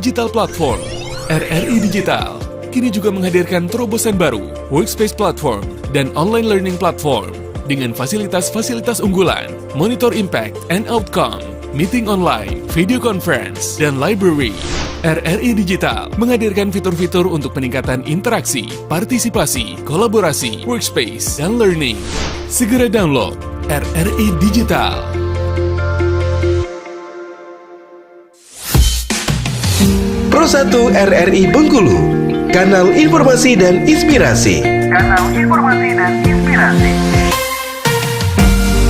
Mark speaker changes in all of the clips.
Speaker 1: Digital Platform. RRI Digital kini juga menghadirkan terobosan baru, Workspace Platform dan Online Learning Platform dengan fasilitas-fasilitas unggulan, Monitor Impact and Outcome, Meeting Online, Video Conference, dan Library. RRI Digital menghadirkan fitur-fitur untuk peningkatan interaksi, partisipasi, kolaborasi, workspace, dan learning. Segera download RRI Digital.
Speaker 2: Pro1 RRI Bengkulu, kanal informasi dan inspirasi.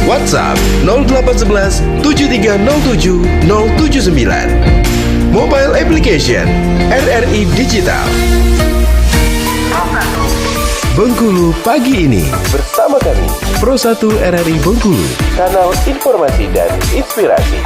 Speaker 2: WhatsApp 0811 7307 079. Mobile application RRI Digital. Bengkulu pagi ini bersama kami Pro1 RRI Bengkulu, kanal informasi dan inspirasi.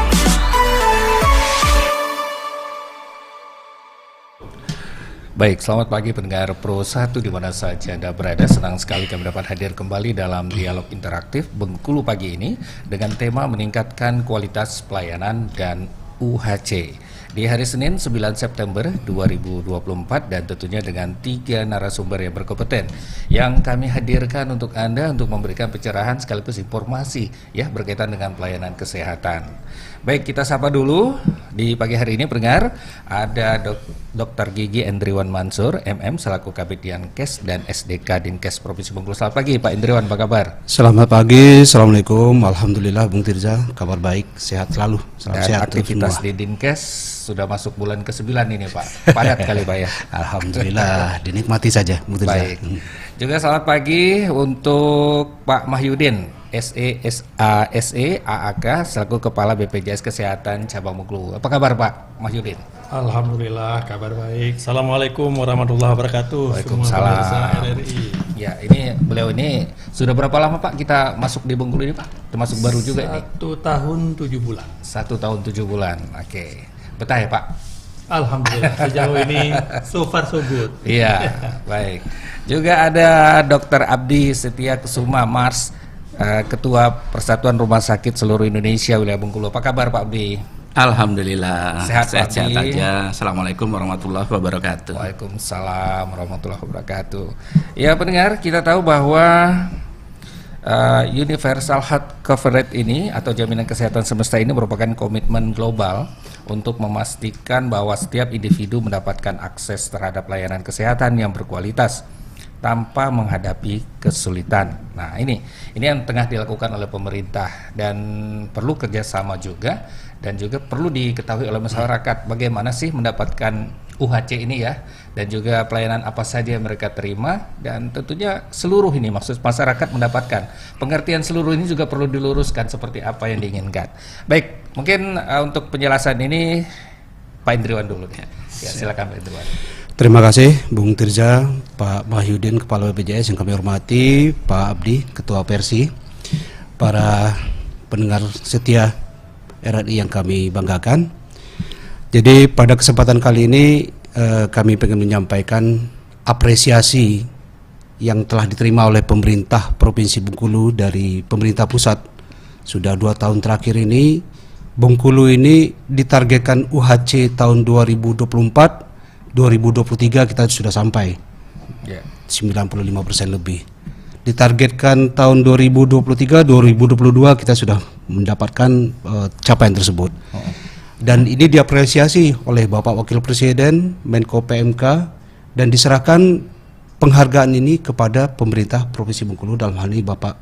Speaker 3: Baik, selamat pagi pendengar Pro1 di mana saja Anda berada. Senang sekali kami dapat hadir kembali dalam dialog interaktif Bengkulu pagi ini dengan tema meningkatkan kualitas pelayanan dan UHC. Di hari Senin 9 September 2024 dan tentunya dengan 3 narasumber yang berkompeten yang kami hadirkan untuk Anda untuk memberikan pencerahan sekaligus informasi ya berkaitan dengan pelayanan kesehatan. Baik, kita sapa dulu di pagi hari ini pendengar. Ada Dr. Gigi Endriwan Mansur, MM selaku Kabid Dinkes dan SDK Dinkes Provinsi Bengkulu. Selamat pagi Pak Endriwan, apa kabar?
Speaker 4: Selamat pagi, Assalamualaikum. Alhamdulillah Bung Tirza, kabar baik, sehat selalu. Salam
Speaker 3: dan
Speaker 4: sehat
Speaker 3: aktivitas
Speaker 4: semua.
Speaker 3: di Dinkes sudah masuk bulan ke-9 ini Pak. Padat kali Pak ya.
Speaker 4: Alhamdulillah, dinikmati saja Bung Tirza.
Speaker 3: Baik. Juga selamat pagi untuk Pak Mahyudin, SE AAK selaku Kepala BPJS Kesehatan Cabang Bengkulu. Apa kabar Pak Mahyudin?
Speaker 5: Alhamdulillah, kabar baik. Assalamualaikum warahmatullahi wabarakatuh.
Speaker 3: Waalaikumsalam.
Speaker 5: Semua RRI.
Speaker 3: Ya, ini beliau ini sudah berapa lama Pak kita masuk di Bengkulu ini Pak? Termasuk baru juga ini?
Speaker 5: 1 tahun 7 bulan.
Speaker 3: 1 tahun 7 bulan. Oke. Betah ya Pak?
Speaker 5: Alhamdulillah, sejauh ini so far so good.
Speaker 3: Iya, baik. Juga ada Dr. Abdi Setia Kusuma Mars, Ketua Persatuan Rumah Sakit Seluruh Indonesia wilayah Bengkulu. Apa kabar Pak Abdi?
Speaker 6: Alhamdulillah,
Speaker 3: Sehat
Speaker 6: aja. Assalamualaikum warahmatullahi wabarakatuh.
Speaker 3: Waalaikumsalam warahmatullahi wabarakatuh. Ya pendengar, kita tahu bahwa Universal Health Coverage ini atau jaminan kesehatan semesta ini merupakan komitmen global untuk memastikan bahwa setiap individu mendapatkan akses terhadap layanan kesehatan yang berkualitas tanpa menghadapi kesulitan. Nah ini yang tengah dilakukan oleh pemerintah dan perlu kerjasama juga dan juga perlu diketahui oleh masyarakat bagaimana sih mendapatkan UHC ini ya, dan juga pelayanan apa saja yang mereka terima, dan tentunya seluruh ini maksud masyarakat mendapatkan pengertian seluruh ini juga perlu diluruskan seperti apa yang diinginkan. Baik, mungkin untuk penjelasan ini Pak Indriwan dulu ya. Ya silakan Pak Indriwan.
Speaker 4: Terima kasih Bung Tirza, Pak Mahyudin Kepala BPJS yang kami hormati, Pak Abdi Ketua Persi, para pendengar setia RRI yang kami banggakan. Jadi pada kesempatan kali ini kami ingin menyampaikan apresiasi yang telah diterima oleh pemerintah Provinsi Bengkulu dari pemerintah pusat. Sudah 2 tahun terakhir ini Bengkulu ini ditargetkan UHC tahun 2024, 2023 kita sudah sampai 95% lebih. Ditargetkan tahun 2023, 2022 kita sudah mendapatkan capaian tersebut. Dan ini diapresiasi oleh Bapak Wakil Presiden, Menko PMK, dan diserahkan penghargaan ini kepada pemerintah Provinsi Bengkulu, dalam hal ini Bapak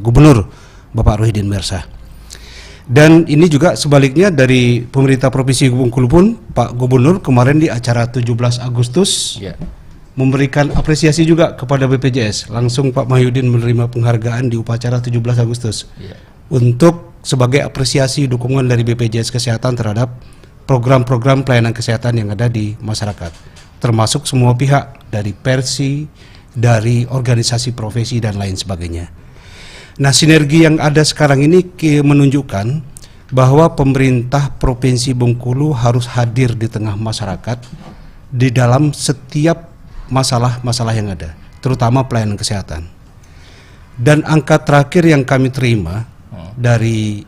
Speaker 4: Gubernur, Bapak Rohidin Mersah. Dan ini juga sebaliknya dari pemerintah Provinsi Bengkulu pun, Pak Gubernur kemarin di acara 17 Agustus memberikan apresiasi juga kepada BPJS. Langsung Pak Mahyudin menerima penghargaan di upacara 17 Agustus untuk sebagai apresiasi dukungan dari BPJS Kesehatan terhadap program-program pelayanan kesehatan yang ada di masyarakat, termasuk semua pihak dari Persi, dari organisasi profesi dan lain sebagainya. Nah, sinergi yang ada sekarang ini menunjukkan bahwa pemerintah Provinsi Bengkulu harus hadir di tengah masyarakat di dalam setiap masalah-masalah yang ada, terutama pelayanan kesehatan. Dan angka terakhir yang kami terima dari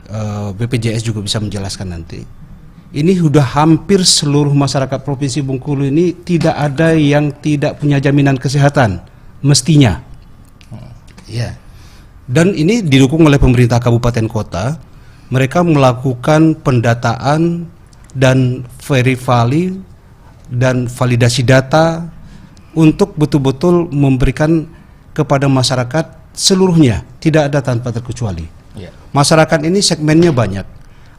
Speaker 4: BPJS juga bisa menjelaskan nanti, ini sudah hampir seluruh masyarakat Provinsi Bengkulu ini tidak ada yang tidak punya jaminan kesehatan, mestinya. Ya. Dan ini didukung oleh pemerintah kabupaten kota. Mereka melakukan pendataan dan validasi data untuk betul-betul memberikan kepada masyarakat seluruhnya, tidak ada tanpa terkecuali. Masyarakat ini segmennya banyak.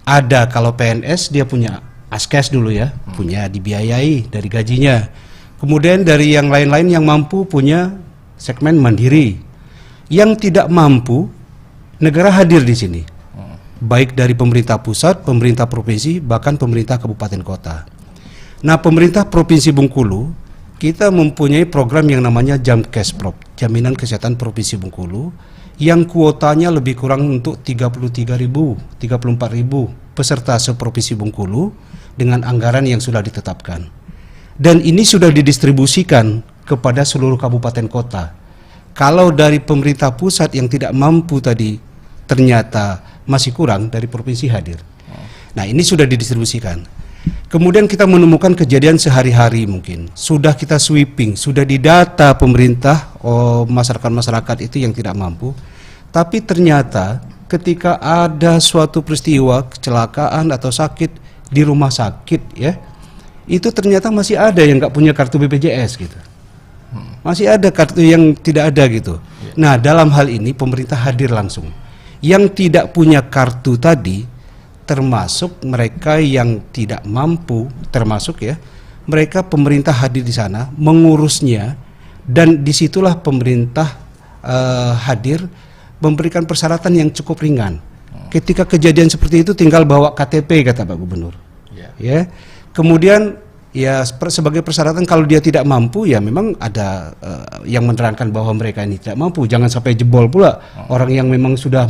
Speaker 4: Ada kalau PNS dia punya askes dulu ya, punya dibiayai dari gajinya. Kemudian dari yang lain-lain yang mampu punya segmen mandiri. Yang tidak mampu, negara hadir di sini. Baik dari pemerintah pusat, pemerintah provinsi, bahkan pemerintah kabupaten kota. Nah, pemerintah Provinsi Bengkulu, kita mempunyai program yang namanya Jamkesprop, Jaminan Kesehatan Provinsi Bengkulu, yang kuotanya lebih kurang untuk 34.000 peserta seprovinsi Bengkulu dengan anggaran yang sudah ditetapkan. Dan ini sudah didistribusikan kepada seluruh kabupaten kota. Kalau dari pemerintah pusat yang tidak mampu tadi ternyata masih kurang, dari provinsi hadir. Nah, ini sudah didistribusikan. Kemudian kita menemukan kejadian sehari-hari mungkin. Sudah kita sweeping, sudah didata pemerintah masyarakat-masyarakat itu yang tidak mampu. Tapi ternyata ketika ada suatu peristiwa kecelakaan atau sakit di rumah sakit ya, itu ternyata masih ada yang nggak punya kartu BPJS gitu. Masih ada kartu yang tidak ada gitu. Nah, dalam hal ini pemerintah hadir langsung. Yang tidak punya kartu tadi termasuk mereka yang tidak mampu, termasuk ya, mereka pemerintah hadir di sana mengurusnya, dan disitulah pemerintah hadir memberikan persyaratan yang cukup ringan. Ketika kejadian seperti itu tinggal bawa KTP kata Pak Gubernur. Ya. Kemudian ya sebagai persyaratan kalau dia tidak mampu ya memang ada yang menerangkan bahwa mereka ini tidak mampu. Jangan sampai jebol pula orang yang memang sudah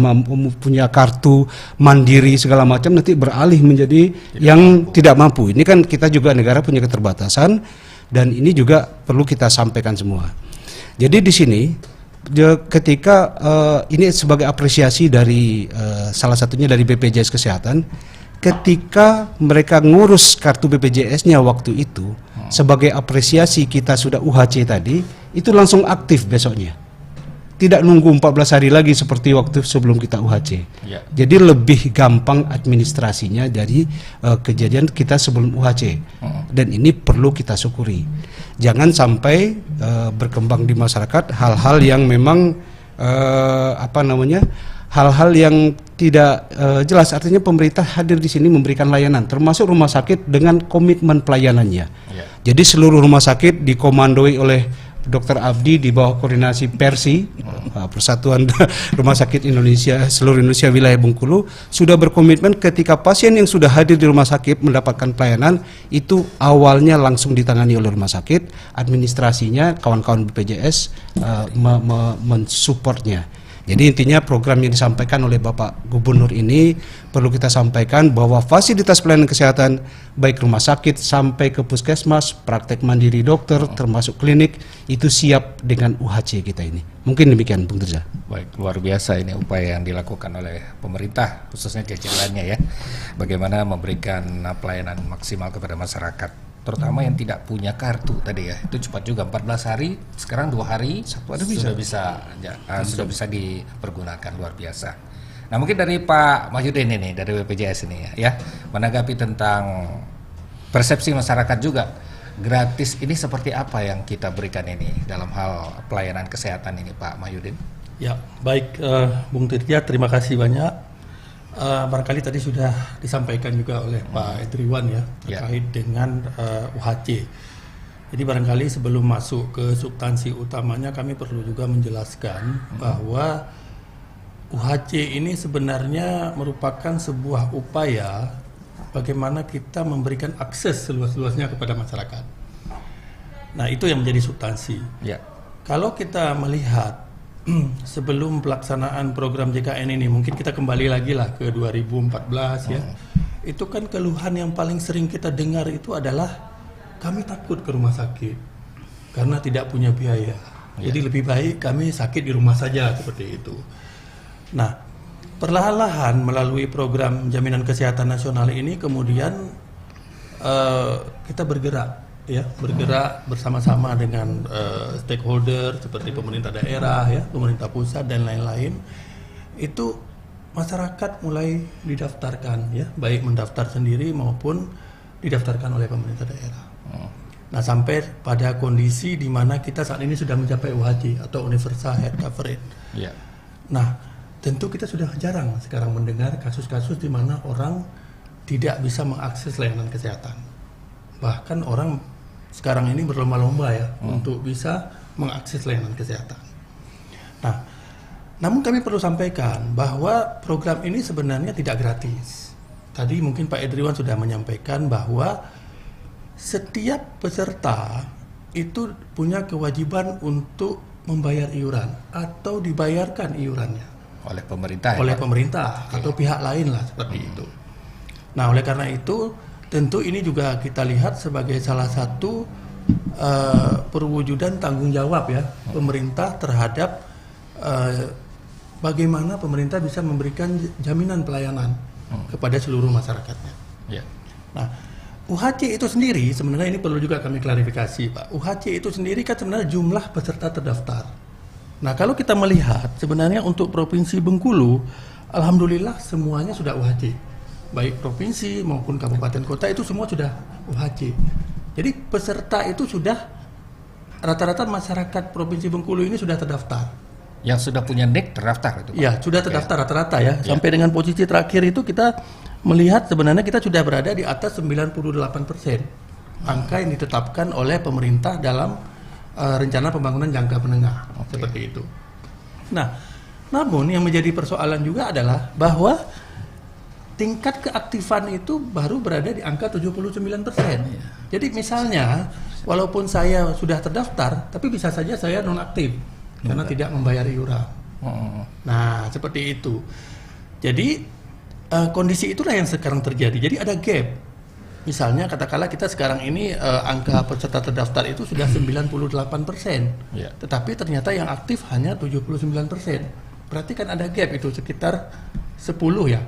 Speaker 4: punya kartu mandiri segala macam nanti beralih menjadi yang tidak mampu. Ini kan kita juga negara punya keterbatasan dan ini juga perlu kita sampaikan semua. Jadi di sini ketika ini sebagai apresiasi dari salah satunya dari BPJS Kesehatan, ketika mereka ngurus kartu BPJS-nya waktu itu, sebagai apresiasi kita sudah UHC tadi, itu langsung aktif besoknya. Tidak nunggu 14 hari lagi seperti waktu sebelum kita UHC. Jadi lebih gampang administrasinya dari kejadian kita sebelum UHC. Dan ini perlu kita syukuri. Jangan sampai berkembang di masyarakat hal-hal yang memang hal-hal yang tidak jelas. Artinya pemerintah hadir di sini memberikan layanan, termasuk rumah sakit dengan komitmen pelayanannya. Jadi seluruh rumah sakit dikomandoi oleh Dr. Abdi di bawah koordinasi Persi, Persatuan Rumah Sakit Indonesia, seluruh Indonesia wilayah Bengkulu, sudah berkomitmen ketika pasien yang sudah hadir di rumah sakit mendapatkan pelayanan, itu awalnya langsung ditangani oleh rumah sakit, administrasinya kawan-kawan BPJS mensupportnya. Jadi intinya program yang disampaikan oleh Bapak Gubernur ini perlu kita sampaikan bahwa fasilitas pelayanan kesehatan baik rumah sakit sampai ke puskesmas, praktek mandiri dokter termasuk klinik itu siap dengan UHC kita ini. Mungkin demikian Bung Tirza.
Speaker 3: Baik, luar biasa ini upaya yang dilakukan oleh pemerintah khususnya jajarannya ya. Bagaimana memberikan pelayanan maksimal kepada masyarakat, terutama yang tidak punya kartu tadi ya. Itu cepat juga 14 hari, sekarang 2 hari sudah bisa dipergunakan, luar biasa. Nah, mungkin dari Pak Mahyudin ini dari BPJS ini ya, menanggapi tentang persepsi masyarakat juga, gratis ini seperti apa yang kita berikan ini dalam hal pelayanan kesehatan ini Pak Mahyudin?
Speaker 5: Ya, baik Bung Tirja, terima kasih banyak. Barangkali tadi sudah disampaikan juga oleh Pak Edriwan ya terkait dengan UHC. Jadi barangkali sebelum masuk ke substansi utamanya kami perlu juga menjelaskan bahwa UHC ini sebenarnya merupakan sebuah upaya bagaimana kita memberikan akses seluas-luasnya kepada masyarakat. Nah, itu yang menjadi substansi. Kalau kita melihat sebelum pelaksanaan program JKN ini, mungkin kita kembali lagi lah ke 2014 ya. Itu kan keluhan yang paling sering kita dengar itu adalah kami takut ke rumah sakit karena tidak punya biaya. Jadi lebih baik kami sakit di rumah saja, seperti itu. Nah, perlahan-lahan melalui program Jaminan Kesehatan Nasional ini kemudian kita bergerak bersama-sama dengan stakeholder seperti pemerintah daerah, ya, pemerintah pusat dan lain-lain. Itu masyarakat mulai didaftarkan, ya, baik mendaftar sendiri maupun didaftarkan oleh pemerintah daerah. Nah, sampai pada kondisi di mana kita saat ini sudah mencapai UHC atau Universal Health Coverage.
Speaker 3: Yeah.
Speaker 5: Nah, tentu kita sudah jarang sekarang mendengar kasus-kasus di mana orang tidak bisa mengakses layanan kesehatan. Bahkan orang sekarang ini berlomba-lomba ya untuk bisa mengakses layanan kesehatan. Nah, namun kami perlu sampaikan bahwa program ini sebenarnya tidak gratis. Tadi mungkin Pak Edriwan sudah menyampaikan bahwa setiap peserta itu punya kewajiban untuk membayar iuran atau dibayarkan iurannya
Speaker 3: Oleh pemerintah.
Speaker 5: oleh pemerintah atau pihak lain lah seperti itu. Nah, oleh karena itu tentu ini juga kita lihat sebagai salah satu perwujudan tanggung jawab ya pemerintah terhadap bagaimana pemerintah bisa memberikan jaminan pelayanan kepada seluruh masyarakatnya.
Speaker 3: Yeah.
Speaker 5: Nah, UHC itu sendiri sebenarnya ini perlu juga kami klarifikasi, Pak. UHC itu sendiri kan sebenarnya jumlah peserta terdaftar. Nah, kalau kita melihat sebenarnya untuk Provinsi Bengkulu, alhamdulillah semuanya sudah UHC. Baik provinsi maupun kabupaten kota itu semua sudah UHC. Jadi peserta itu sudah rata-rata masyarakat Provinsi Bengkulu ini sudah terdaftar.
Speaker 3: Yang sudah punya NIK terdaftar itu, Pak?
Speaker 5: Iya, sudah terdaftar rata-rata ya. Sampai dengan posisi terakhir itu kita melihat sebenarnya kita sudah berada di atas 98% angka yang ditetapkan oleh pemerintah dalam rencana pembangunan jangka menengah seperti itu. Nah, namun yang menjadi persoalan juga adalah bahwa tingkat keaktifan itu baru berada di angka 79%. Jadi misalnya walaupun saya sudah terdaftar, tapi bisa saja saya nonaktif karena tidak membayar iuran. Nah, seperti itu. Jadi kondisi itulah yang sekarang terjadi. Jadi ada gap. Misalnya katakanlah kita sekarang ini angka peserta terdaftar itu sudah 98%.
Speaker 3: Yeah.
Speaker 5: Tetapi ternyata yang aktif hanya 79%. Berarti kan ada gap itu sekitar 10 ya.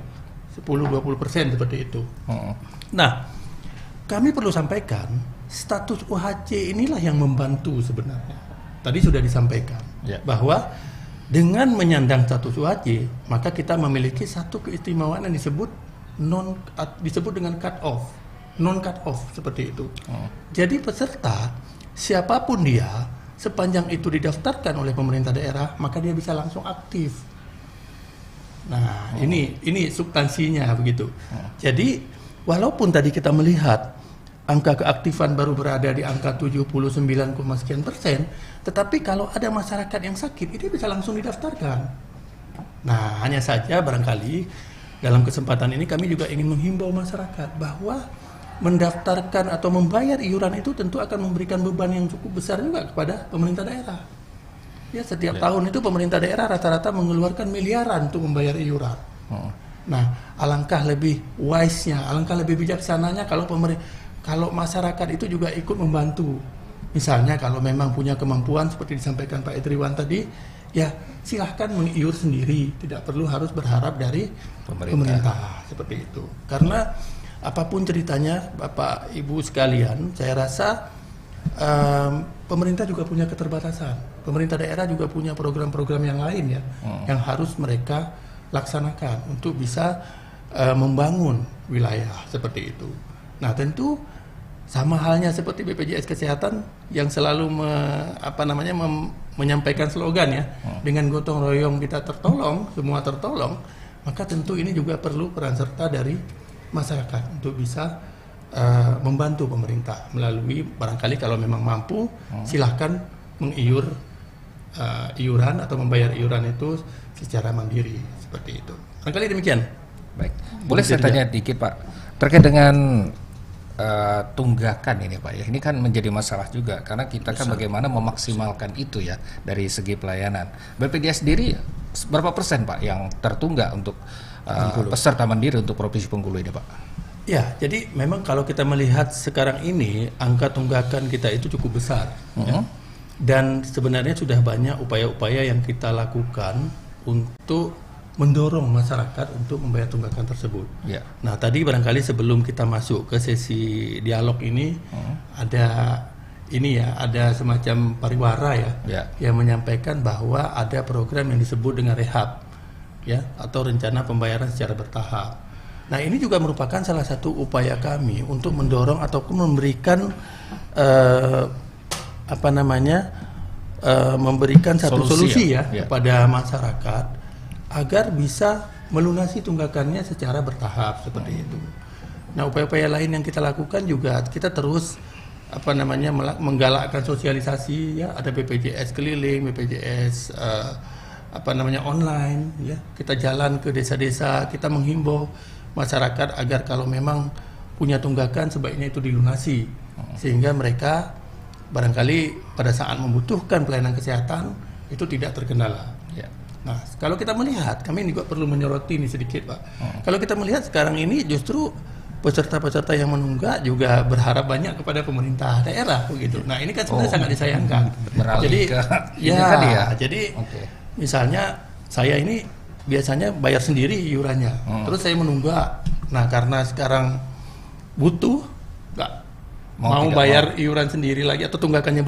Speaker 5: 10-20% seperti itu. Nah, kami perlu sampaikan status UHC inilah yang membantu sebenarnya. Tadi sudah disampaikan bahwa dengan menyandang status UHC, maka kita memiliki satu keistimewaan yang disebut dengan cut off, non cut off seperti itu. Jadi peserta siapapun dia, sepanjang itu didaftarkan oleh pemerintah daerah, maka dia bisa langsung aktif. Nah, ini substansinya begitu. Jadi walaupun tadi kita melihat angka keaktifan baru berada di angka 79,sekian%, tetapi kalau ada masyarakat yang sakit, ini bisa langsung didaftarkan. Nah, hanya saja barangkali dalam kesempatan ini kami juga ingin menghimbau masyarakat bahwa mendaftarkan atau membayar iuran itu tentu akan memberikan beban yang cukup besar juga kepada pemerintah daerah. Ya, setiap tahun itu pemerintah daerah rata-rata mengeluarkan miliaran untuk membayar iuran. Nah, alangkah lebih wise-nya, alangkah lebih bijaksananya kalau masyarakat itu juga ikut membantu. Misalnya kalau memang punya kemampuan seperti disampaikan Pak Edriwan tadi, ya silahkan mengiur sendiri, tidak perlu harus berharap dari pemerintah seperti itu. Karena apapun ceritanya Bapak Ibu sekalian, saya rasa pemerintah juga punya keterbatasan. Pemerintah daerah juga punya program-program yang lain ya, yang harus mereka laksanakan untuk bisa membangun wilayah seperti itu. Nah, tentu sama halnya seperti BPJS Kesehatan yang selalu menyampaikan slogan ya, dengan gotong royong kita tertolong, semua tertolong, maka tentu ini juga perlu peran serta dari masyarakat untuk bisa membantu pemerintah melalui barangkali kalau memang mampu silahkan mengiur iuran atau membayar iuran itu secara mandiri seperti itu. Barangkali demikian.
Speaker 3: Baik, boleh saya tanya dikit Pak terkait dengan tunggakan ini Pak ya. Ini kan menjadi masalah juga karena kita kan bagaimana memaksimalkan itu ya dari segi pelayanan. BPJS sendiri berapa persen Pak yang tertunggak untuk peserta mandiri untuk Provinsi Bengkulu ini Pak?
Speaker 5: Ya, jadi memang kalau kita melihat sekarang ini angka tunggakan kita itu cukup besar ya. Dan sebenarnya sudah banyak upaya-upaya yang kita lakukan untuk mendorong masyarakat untuk membayar tunggakan tersebut.
Speaker 3: Ya.
Speaker 5: Nah, tadi barangkali sebelum kita masuk ke sesi dialog ini ada semacam pariwara yang menyampaikan bahwa ada program yang disebut dengan rehab atau rencana pembayaran secara bertahap. Nah, ini juga merupakan salah satu upaya kami untuk mendorong ataupun memberikan memberikan satu solusi kepada masyarakat agar bisa melunasi tunggakannya secara bertahap seperti itu. Nah, upaya-upaya lain yang kita lakukan juga kita terus menggalakkan sosialisasi ada BPJS keliling, BPJS online Kita jalan ke desa-desa, kita menghimbau masyarakat agar kalau memang punya tunggakan sebaiknya itu dilunasi sehingga mereka barangkali pada saat membutuhkan pelayanan kesehatan itu tidak terkendala. Nah, kalau kita melihat, kami juga perlu menyoroti ini sedikit, Pak. Kalau kita melihat sekarang ini justru peserta-peserta yang menunggak juga berharap banyak kepada pemerintah daerah begitu. Nah, ini kan sebenarnya sangat disayangkan. Jadi misalnya saya ini biasanya bayar sendiri iurannya. Terus saya menunggak. Nah, karena sekarang butuh nggak mau bayar iuran sendiri lagi atau tunggakannya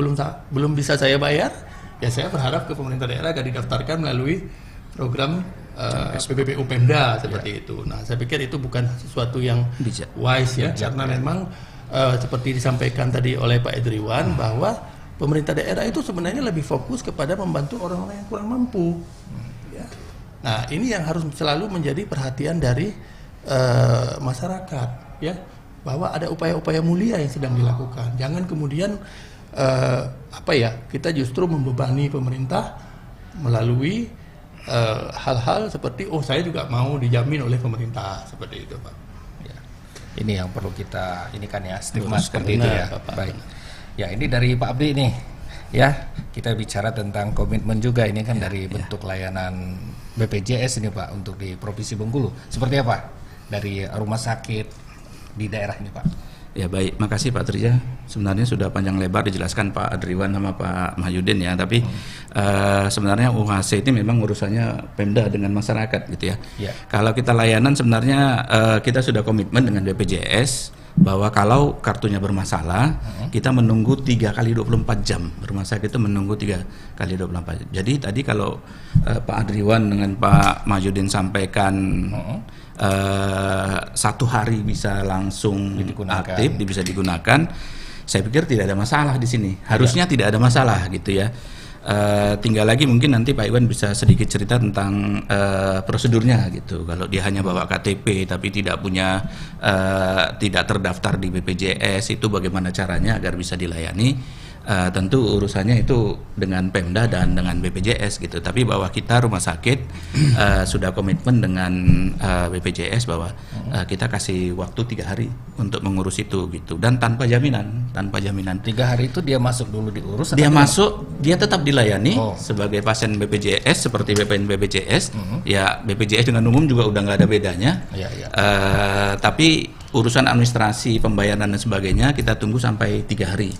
Speaker 5: belum bisa saya bayar, ya saya berharap ke pemerintah daerah agar didaftarkan melalui program PPPU Pemda seperti itu. Nah, saya pikir itu bukan sesuatu yang wise karena memang seperti disampaikan tadi oleh Pak Edriwan bahwa pemerintah daerah itu sebenarnya lebih fokus kepada membantu orang-orang yang kurang mampu. Nah, ini yang harus selalu menjadi perhatian dari masyarakat bahwa ada upaya-upaya mulia yang sedang dilakukan. Jangan kemudian kita justru membebani pemerintah melalui hal-hal seperti saya juga mau dijamin oleh pemerintah seperti itu, Pak.
Speaker 3: Ini yang perlu kita stigma seperti itu Bapak. Baik. Ya, ini dari Pak Abdi nih. Kita bicara tentang komitmen juga ini kan dari bentuk layanan BPJS ini, Pak, untuk di Provinsi Bengkulu. Seperti apa dari rumah sakit di daerah ini, Pak?
Speaker 6: Ya, baik, makasih Pak Tirja. Sebenarnya sudah panjang lebar dijelaskan Pak Adriwan sama Pak Mahyudin tapi sebenarnya UHC ini memang urusannya Pemda dengan masyarakat gitu ya. Kalau kita layanan sebenarnya kita sudah komitmen dengan BPJS bahwa kalau kartunya bermasalah kita menunggu 3 kali 24 jam. Rumah sakit itu menunggu 3 kali 24 jam. Jadi tadi kalau Pak Adriwan dengan Pak Mahyudin sampaikan 1 hari bisa langsung aktif, bisa digunakan. Saya pikir tidak ada masalah di sini. Harusnya tidak ada masalah gitu ya. Tinggal lagi mungkin nanti Pak Iwan bisa sedikit cerita tentang prosedurnya gitu. Kalau dia hanya bawa KTP tapi tidak punya tidak terdaftar di BPJS, itu bagaimana caranya agar bisa dilayani? Tentu urusannya itu dengan Pemda dan dengan BPJS gitu. Tapi bahwa kita rumah sakit sudah komitmen dengan BPJS bahwa kita kasih waktu 3 hari untuk mengurus itu gitu, dan tanpa jaminan.
Speaker 3: 3 hari itu dia masuk dulu diurus.
Speaker 6: Dia tetap dilayani sebagai pasien BPJS seperti BPJS. Ya, BPJS dengan umum juga udah nggak ada bedanya. Tapi urusan administrasi, pembayaran dan sebagainya kita tunggu sampai 3 hari.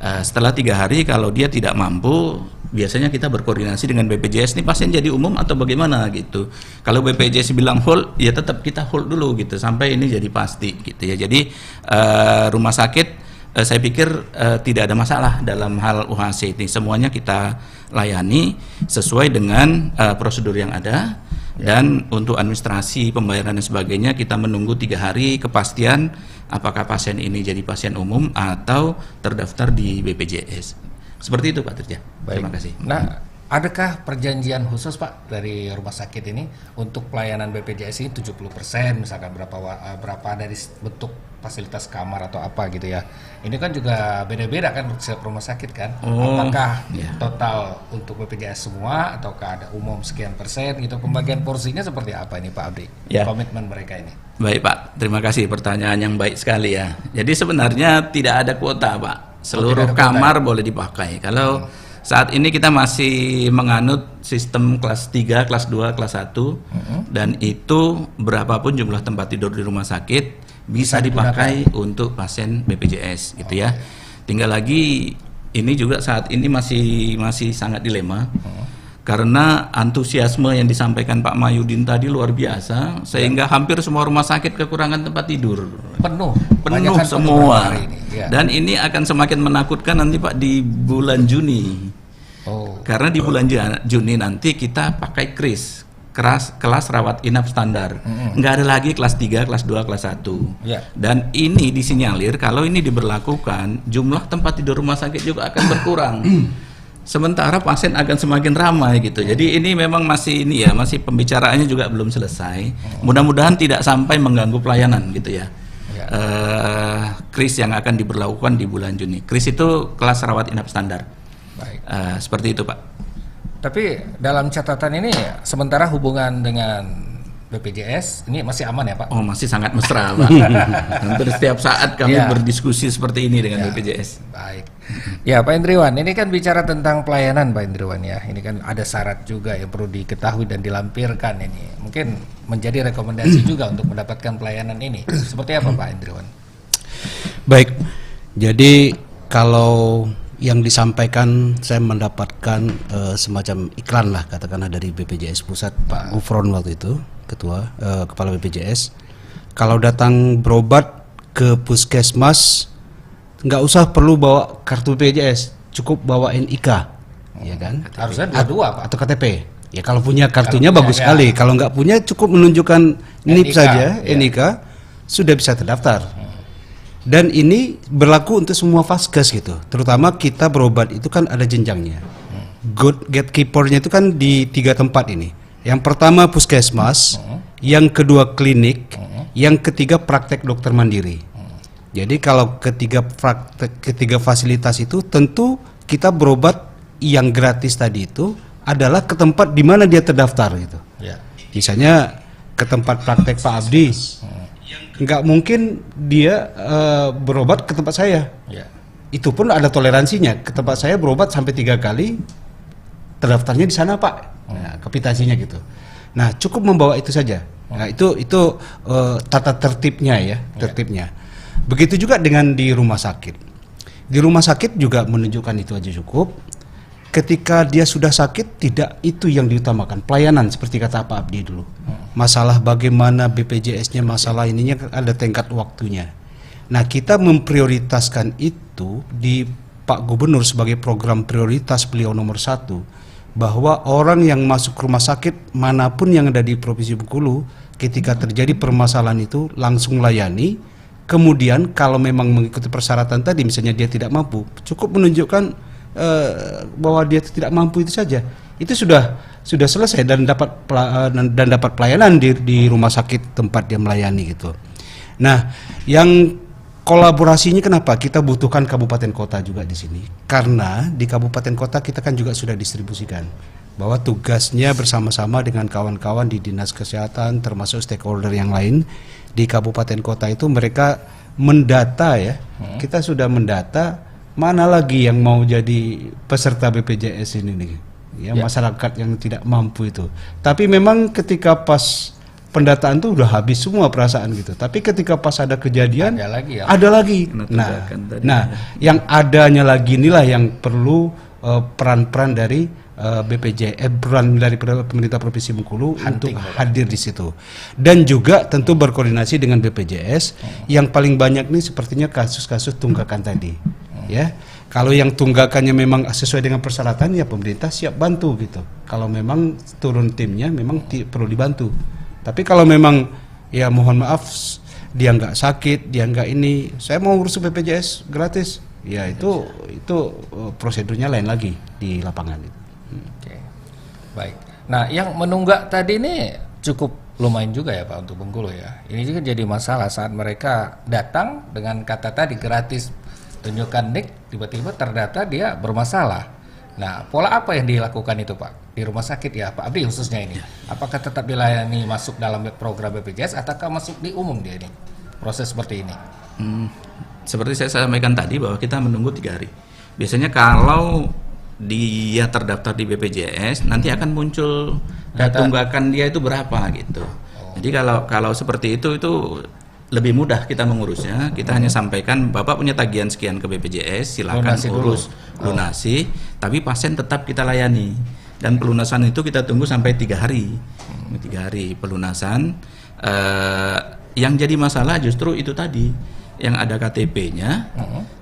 Speaker 6: Setelah 3 hari kalau dia tidak mampu, biasanya kita berkoordinasi dengan BPJS, nih pasien jadi umum atau bagaimana gitu. Kalau BPJS bilang hold, ya tetap kita hold dulu gitu sampai ini jadi pasti gitu ya. Jadi rumah sakit saya pikir tidak ada masalah dalam hal UHC ini. Semuanya kita layani sesuai dengan prosedur yang ada. Dan untuk administrasi, pembayaran dan sebagainya kita menunggu 3 hari kepastian apakah pasien ini jadi pasien umum atau terdaftar di BPJS. Seperti itu Pak Tirja. Terima kasih.
Speaker 3: Nah, adakah perjanjian khusus Pak dari rumah sakit ini untuk pelayanan BPJS ini 70% misalkan berapa dari bentuk fasilitas kamar atau apa gitu ya. Ini kan juga beda-beda kan setiap rumah sakit kan. Apakah total untuk BPJS semua ataukah ada umum sekian persen gitu, pembagian porsinya seperti apa ini Pak Abdi? Komitmen mereka ini.
Speaker 6: Baik Pak, terima kasih, pertanyaan yang baik sekali ya. Jadi sebenarnya tidak ada kuota Pak. Seluruh kamar boleh dipakai. Kalau saat ini kita masih menganut sistem kelas 3, kelas 2, kelas 1 dan itu berapapun jumlah tempat tidur di rumah sakit bisa dipakai untuk pasien BPJS gitu ya. Tinggal lagi ini juga saat ini masih sangat dilema. karena antusiasme yang disampaikan Pak Mahyudin tadi luar biasa, sehingga hampir semua rumah sakit kekurangan tempat tidur.
Speaker 3: Penuh
Speaker 6: Semua.
Speaker 3: hari ini. Ya.
Speaker 6: Dan ini akan semakin menakutkan nanti Pak di bulan Juni. Karena di bulan Juni nanti kita pakai KRIS, kelas rawat inap standar. Nggak ada lagi kelas 3, kelas 2, kelas 1.
Speaker 3: Ya.
Speaker 6: Dan ini disinyalir kalau ini diberlakukan, jumlah tempat tidur rumah sakit juga akan berkurang. Sementara pasien akan semakin ramai gitu. Jadi ini memang masih pembicaraannya juga belum selesai. Mudah-mudahan tidak sampai mengganggu pelayanan gitu ya. KRIS yang akan diberlakukan di bulan Juni. KRIS itu kelas rawat inap standar.
Speaker 3: Baik.
Speaker 6: Seperti itu Pak.
Speaker 3: Tapi dalam catatan ini sementara hubungan dengan BPJS ini masih aman ya Pak?
Speaker 6: Oh, masih sangat mesra Pak. Hampir setiap saat kami berdiskusi seperti ini dengan BPJS.
Speaker 3: Baik. Ya Pak Indriwan, ini kan bicara tentang pelayanan Pak Indriwan ya. Ini kan ada syarat juga yang perlu diketahui dan dilampirkan ini. Mungkin menjadi rekomendasi juga untuk mendapatkan pelayanan ini. Seperti apa Pak Indriwan?
Speaker 4: Baik, jadi kalau yang disampaikan saya mendapatkan semacam iklan lah katakanlah dari BPJS Pusat, Pak Gufron waktu itu, Kepala BPJS. Kalau datang berobat ke puskesmas nggak usah perlu bawa kartu BPJS, cukup bawa NIK, ya kan?
Speaker 3: Harusnya dua-dua Pak.
Speaker 4: Atau KTP. Ya kalau punya kartunya bagus sekali. Kalau nggak punya cukup menunjukkan NIP saja, NIK, sudah bisa terdaftar. Dan ini berlaku untuk semua vaskes gitu. Terutama kita berobat itu kan ada jenjangnya. Good gatekeeper-nya itu kan di 3 tempat ini. Yang pertama puskesmas, yang kedua klinik, yang ketiga praktek dokter mandiri. Jadi kalau ketiga fasilitas itu tentu kita berobat yang gratis tadi itu adalah ke tempat di mana dia terdaftar gitu. Misalnya ke tempat praktek Pak Abdi. Nggak mungkin dia berobat ke tempat saya. Itu pun ada toleransinya. Ke tempat saya berobat sampai 3 kali, terdaftarnya di sana Pak. Nah, kapitasinya gitu. Nah, cukup membawa itu saja. Nah, itu tata tertibnya ya, tertibnya. Begitu juga dengan di rumah sakit. Di rumah sakit juga menunjukkan itu aja cukup. Ketika dia sudah sakit, tidak itu yang diutamakan. Pelayanan seperti kata Pak Abdi dulu. Masalah bagaimana BPJS-nya, masalah ininya ada tingkat waktunya. Nah, kita memprioritaskan itu di Pak Gubernur sebagai program prioritas beliau nomor 1, bahwa orang yang masuk rumah sakit manapun yang ada di Provinsi Bengkulu, ketika terjadi permasalahan itu langsung layani. Kemudian kalau memang mengikuti persyaratan tadi, misalnya dia tidak mampu, cukup menunjukkan bahwa dia tidak mampu itu saja. Itu sudah selesai dan dapat pelayanan di rumah sakit tempat dia melayani gitu. Nah, yang kolaborasinya kenapa kita butuhkan kabupaten kota juga di sini? Karena di kabupaten kota kita kan juga sudah distribusikan bahwa tugasnya bersama-sama dengan kawan-kawan di dinas kesehatan termasuk stakeholder yang lain di kabupaten kota itu mereka mendata ya. Kita sudah mendata mana lagi yang mau jadi peserta BPJS ini nih. Ya, masyarakat yang tidak mampu itu. Tapi memang ketika pas pendataan tuh udah habis semua perasaan gitu. Tapi ketika pas ada kejadian ada lagi. Nah, yang adanya lagi inilah yang perlu peran-peran dari peran dari pemerintah Provinsi Bengkulu untuk hadir di situ. Dan juga tentu berkoordinasi dengan BPJS. Yang paling banyak nih sepertinya kasus-kasus tunggakan tadi. Ya, kalau yang tunggakannya memang sesuai dengan persyaratan ya pemerintah siap bantu gitu. Kalau memang turun timnya memang perlu dibantu. Tapi kalau memang ya mohon maaf dia nggak sakit, dia nggak ini, saya mau ngurus BPJS gratis, ya itu prosedurnya lain lagi di lapangan itu.
Speaker 3: Oke. Baik. Nah, yang menunggak tadi ini cukup lumayan juga ya Pak untuk Bengkulu ya. Ini juga jadi masalah saat mereka datang dengan kata tadi gratis, tunjukkan NIK, tiba-tiba terdata dia bermasalah. Nah, pola apa yang dilakukan itu Pak? Di rumah sakit ya Pak Abdi khususnya ini. Apakah tetap dilayani masuk dalam program BPJS ataukah masuk di umum dia ini? Proses seperti ini.
Speaker 6: Seperti saya sampaikan tadi bahwa kita menunggu 3 hari. Biasanya kalau dia terdaftar di BPJS, nanti akan muncul tunggakan dia itu berapa gitu. Jadi kalau seperti itu lebih mudah kita mengurusnya. Kita hanya sampaikan Bapak punya tagihan sekian ke BPJS, silakan urus lunasi, tapi pasien tetap kita layani. Dan pelunasan itu kita tunggu sampai 3 hari. 3 hari pelunasan. Yang jadi masalah justru itu tadi, yang ada KTP-nya,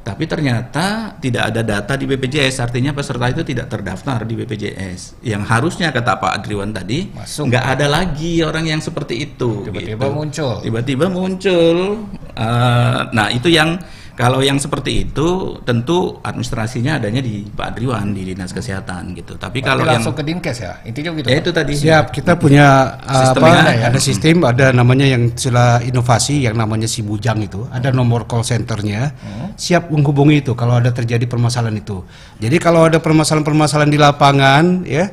Speaker 6: tapi ternyata tidak ada data di BPJS, artinya peserta itu tidak terdaftar di BPJS. Yang harusnya kata Pak Adriwan tadi, nggak ada lagi orang yang seperti itu.
Speaker 3: Tiba-tiba muncul.
Speaker 6: Tiba-tiba muncul. Nah itu yang kalau yang seperti itu tentu administrasinya adanya di Pak Adriwan di Dinas Kesehatan gitu. Tapi kalau
Speaker 3: langsung
Speaker 6: yang
Speaker 3: ke Dinkes ya, intinya gitu.
Speaker 6: Ya itu tadi.
Speaker 4: Siap, kita punya
Speaker 6: Sistemnya ada ya?
Speaker 4: ada sistem, ada namanya yang istilah inovasi yang namanya si Bujang itu. Ada nomor call centernya, siap menghubungi itu kalau ada terjadi permasalahan itu. Jadi kalau ada permasalahan-permasalahan di lapangan, ya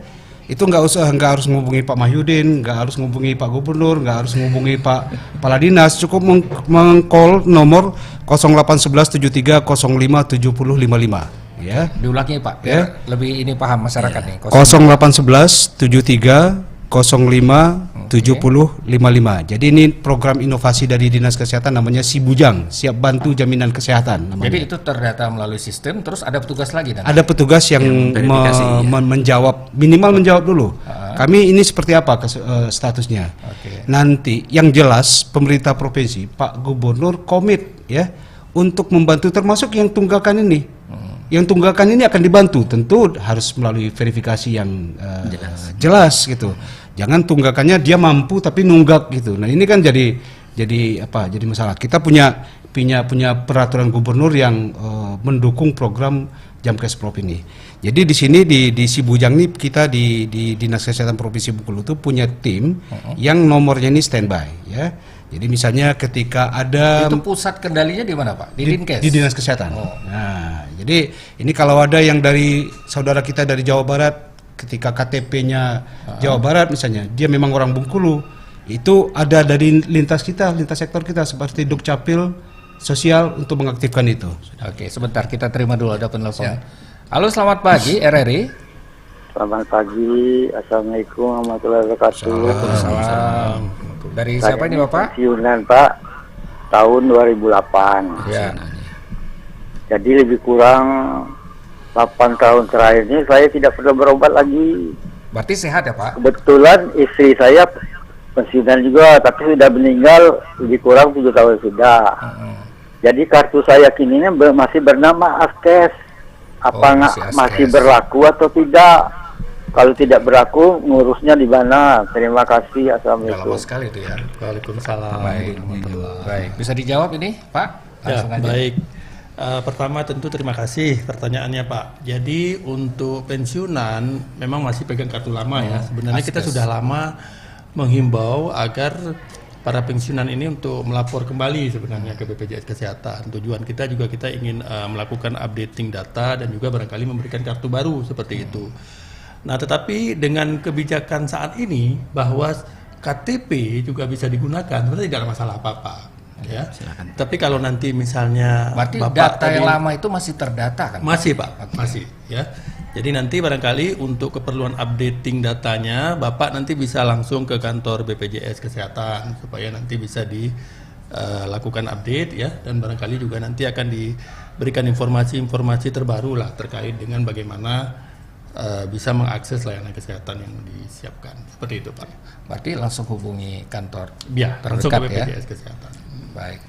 Speaker 4: itu nggak harus menghubungi Pak Mahyudin, nggak harus menghubungi Pak Gubernur, nggak harus menghubungi Pak Kepala Dinas, cukup meng-call nomor 081173057055 ya.
Speaker 3: Diulangi Pak, biar lebih ini paham masyarakat nih.
Speaker 4: 081173057055. Jadi ini program inovasi dari Dinas Kesehatan namanya Si Bujang, Siap Bantu Jaminan Kesehatan namanya.
Speaker 3: Jadi itu terdata melalui sistem, terus ada petugas lagi dan
Speaker 4: ada petugas yang menjawab, minimal menjawab dulu. Kami ini seperti apa statusnya. Nanti yang jelas pemerintah provinsi, Pak Gubernur komit ya untuk membantu termasuk yang tunggakan ini. Yang tunggakan ini akan dibantu, tentu harus melalui verifikasi yang jelas gitu. Jangan tunggakannya dia mampu tapi nunggak gitu. Nah ini kan jadi masalah. Kita punya peraturan gubernur yang mendukung program Jamkes Prov ini. Jadi di sini di Si Bujang ini kita di Dinas Kesehatan Provinsi Bengkulu itu punya tim yang nomornya ini standby ya. Jadi misalnya ketika ada
Speaker 3: itu pusat kendalinya di mana Pak? Di Dinkes?
Speaker 4: Di Dinas Kesehatan. Nah, jadi ini kalau ada yang dari saudara kita dari Jawa Barat, ketika KTP-nya Jawa Barat misalnya, dia memang orang Bengkulu, itu ada dari lintas sektor kita seperti Dukcapil Sosial untuk mengaktifkan itu.
Speaker 3: Oke, sebentar kita terima dulu ada penelpon. Halo, selamat pagi RRI.
Speaker 7: Selamat pagi, Assalamualaikum warahmatullahi wabarakatuh.
Speaker 3: Waalaikumsalam. Dari siapa ini Bapak?
Speaker 7: Pensiunan Pak, tahun 2008.
Speaker 3: Ya.
Speaker 7: Jadi lebih kurang 8 tahun terakhir ini saya tidak pernah berobat lagi.
Speaker 3: Berarti sehat ya Pak?
Speaker 7: Kebetulan istri saya pensiunan juga, tapi sudah meninggal lebih kurang 7 tahun sudah. Jadi kartu saya kini masih bernama Askes. Apa masih berlaku atau tidak? Kalau tidak berlaku, ngurusnya di mana? Terima kasih. Assalamualaikum.
Speaker 3: Lama sekali itu ya.
Speaker 5: Waalaikumsalam.
Speaker 3: Baik. Bisa dijawab ini, Pak? Langsung aja.
Speaker 5: Baik. Pertama tentu terima kasih pertanyaannya Pak. Jadi untuk pensiunan memang masih pegang kartu lama ya. Sebenarnya kita sudah lama menghimbau agar para pensiunan ini untuk melapor kembali sebenarnya ke BPJS Kesehatan. Tujuan kita juga kita ingin melakukan updating data dan juga barangkali memberikan kartu baru seperti itu. Nah, tetapi dengan kebijakan saat ini bahwa KTP juga bisa digunakan, sebenarnya tidak ada masalah apa-apa. Ya.
Speaker 6: Silakan.
Speaker 5: Tapi kalau nanti misalnya
Speaker 3: berarti
Speaker 5: Bapak
Speaker 3: data yang lama itu masih terdata kan?
Speaker 5: Masih Pak, masih ya. Jadi nanti barangkali untuk keperluan updating datanya, Bapak nanti bisa langsung ke kantor BPJS Kesehatan supaya nanti bisa dilakukan update ya, dan barangkali juga nanti akan diberikan informasi-informasi terbaru lah terkait dengan bagaimana bisa mengakses layanan kesehatan yang disiapkan. Seperti itu Pak.
Speaker 3: Berarti langsung hubungi kantor
Speaker 5: langsung ke
Speaker 3: terdekat
Speaker 5: BPJS Kesehatan.
Speaker 3: Baik.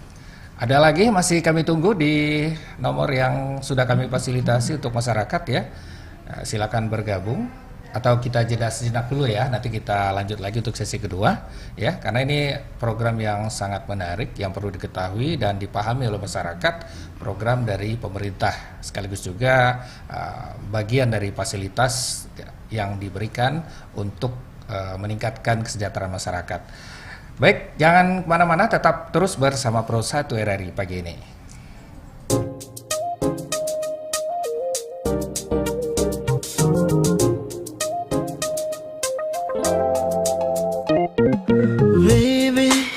Speaker 3: Ada lagi masih kami tunggu di nomor yang sudah kami fasilitasi untuk masyarakat ya. Silakan bergabung atau kita jeda sejenak dulu ya. Nanti kita lanjut lagi untuk sesi kedua ya. Karena ini program yang sangat menarik yang perlu diketahui dan dipahami oleh masyarakat. Program dari pemerintah sekaligus juga bagian dari fasilitas yang diberikan untuk meningkatkan kesejahteraan masyarakat. Baik, jangan kemana-mana, tetap terus bersama Pro 1 RRI pagi ini.
Speaker 8: Baby,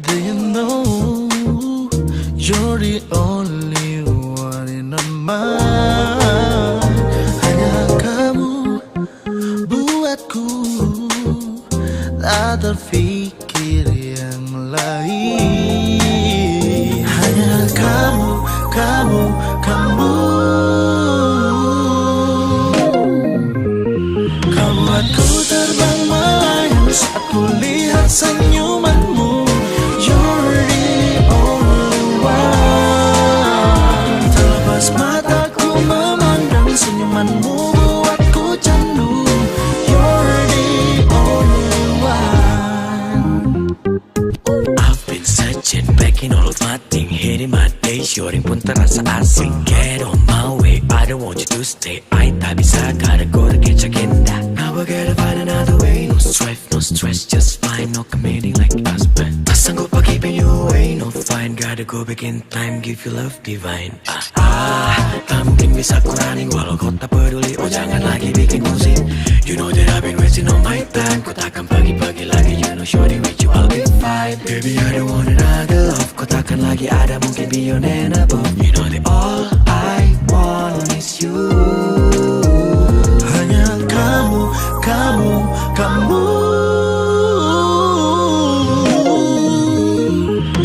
Speaker 8: do you know you're the only one in my mind? Hanya kamu buatku tak terfikir yang lain. Hanya kamu senyumanmu. You're the only one. Terlepas mataku memandang senyumanmu buatku candu. You're the only one. I've been searching back in all of my thing, hitting my day, shooting pun terasa asing. Get on my way, I don't want you to stay. I tak bisa, gotta go to get your agenda. Now I gotta find another way. No stress, just fine. No committing like us, but tak sanggup I keeping you away. No fine, gotta go back in time, give you love divine. Tak mungkin bisa ku running walau kau tak peduli. Oh jangan lagi bikin pusing. You know that I've been wasting all my time. Ku takkan pergi-pergi lagi. You know shorty with you I'll be fine. Baby I don't want another love. Ku takkan lagi ada mungkin beyond and above. You know that all I want is you. Hanya kamu, kamu, kamu.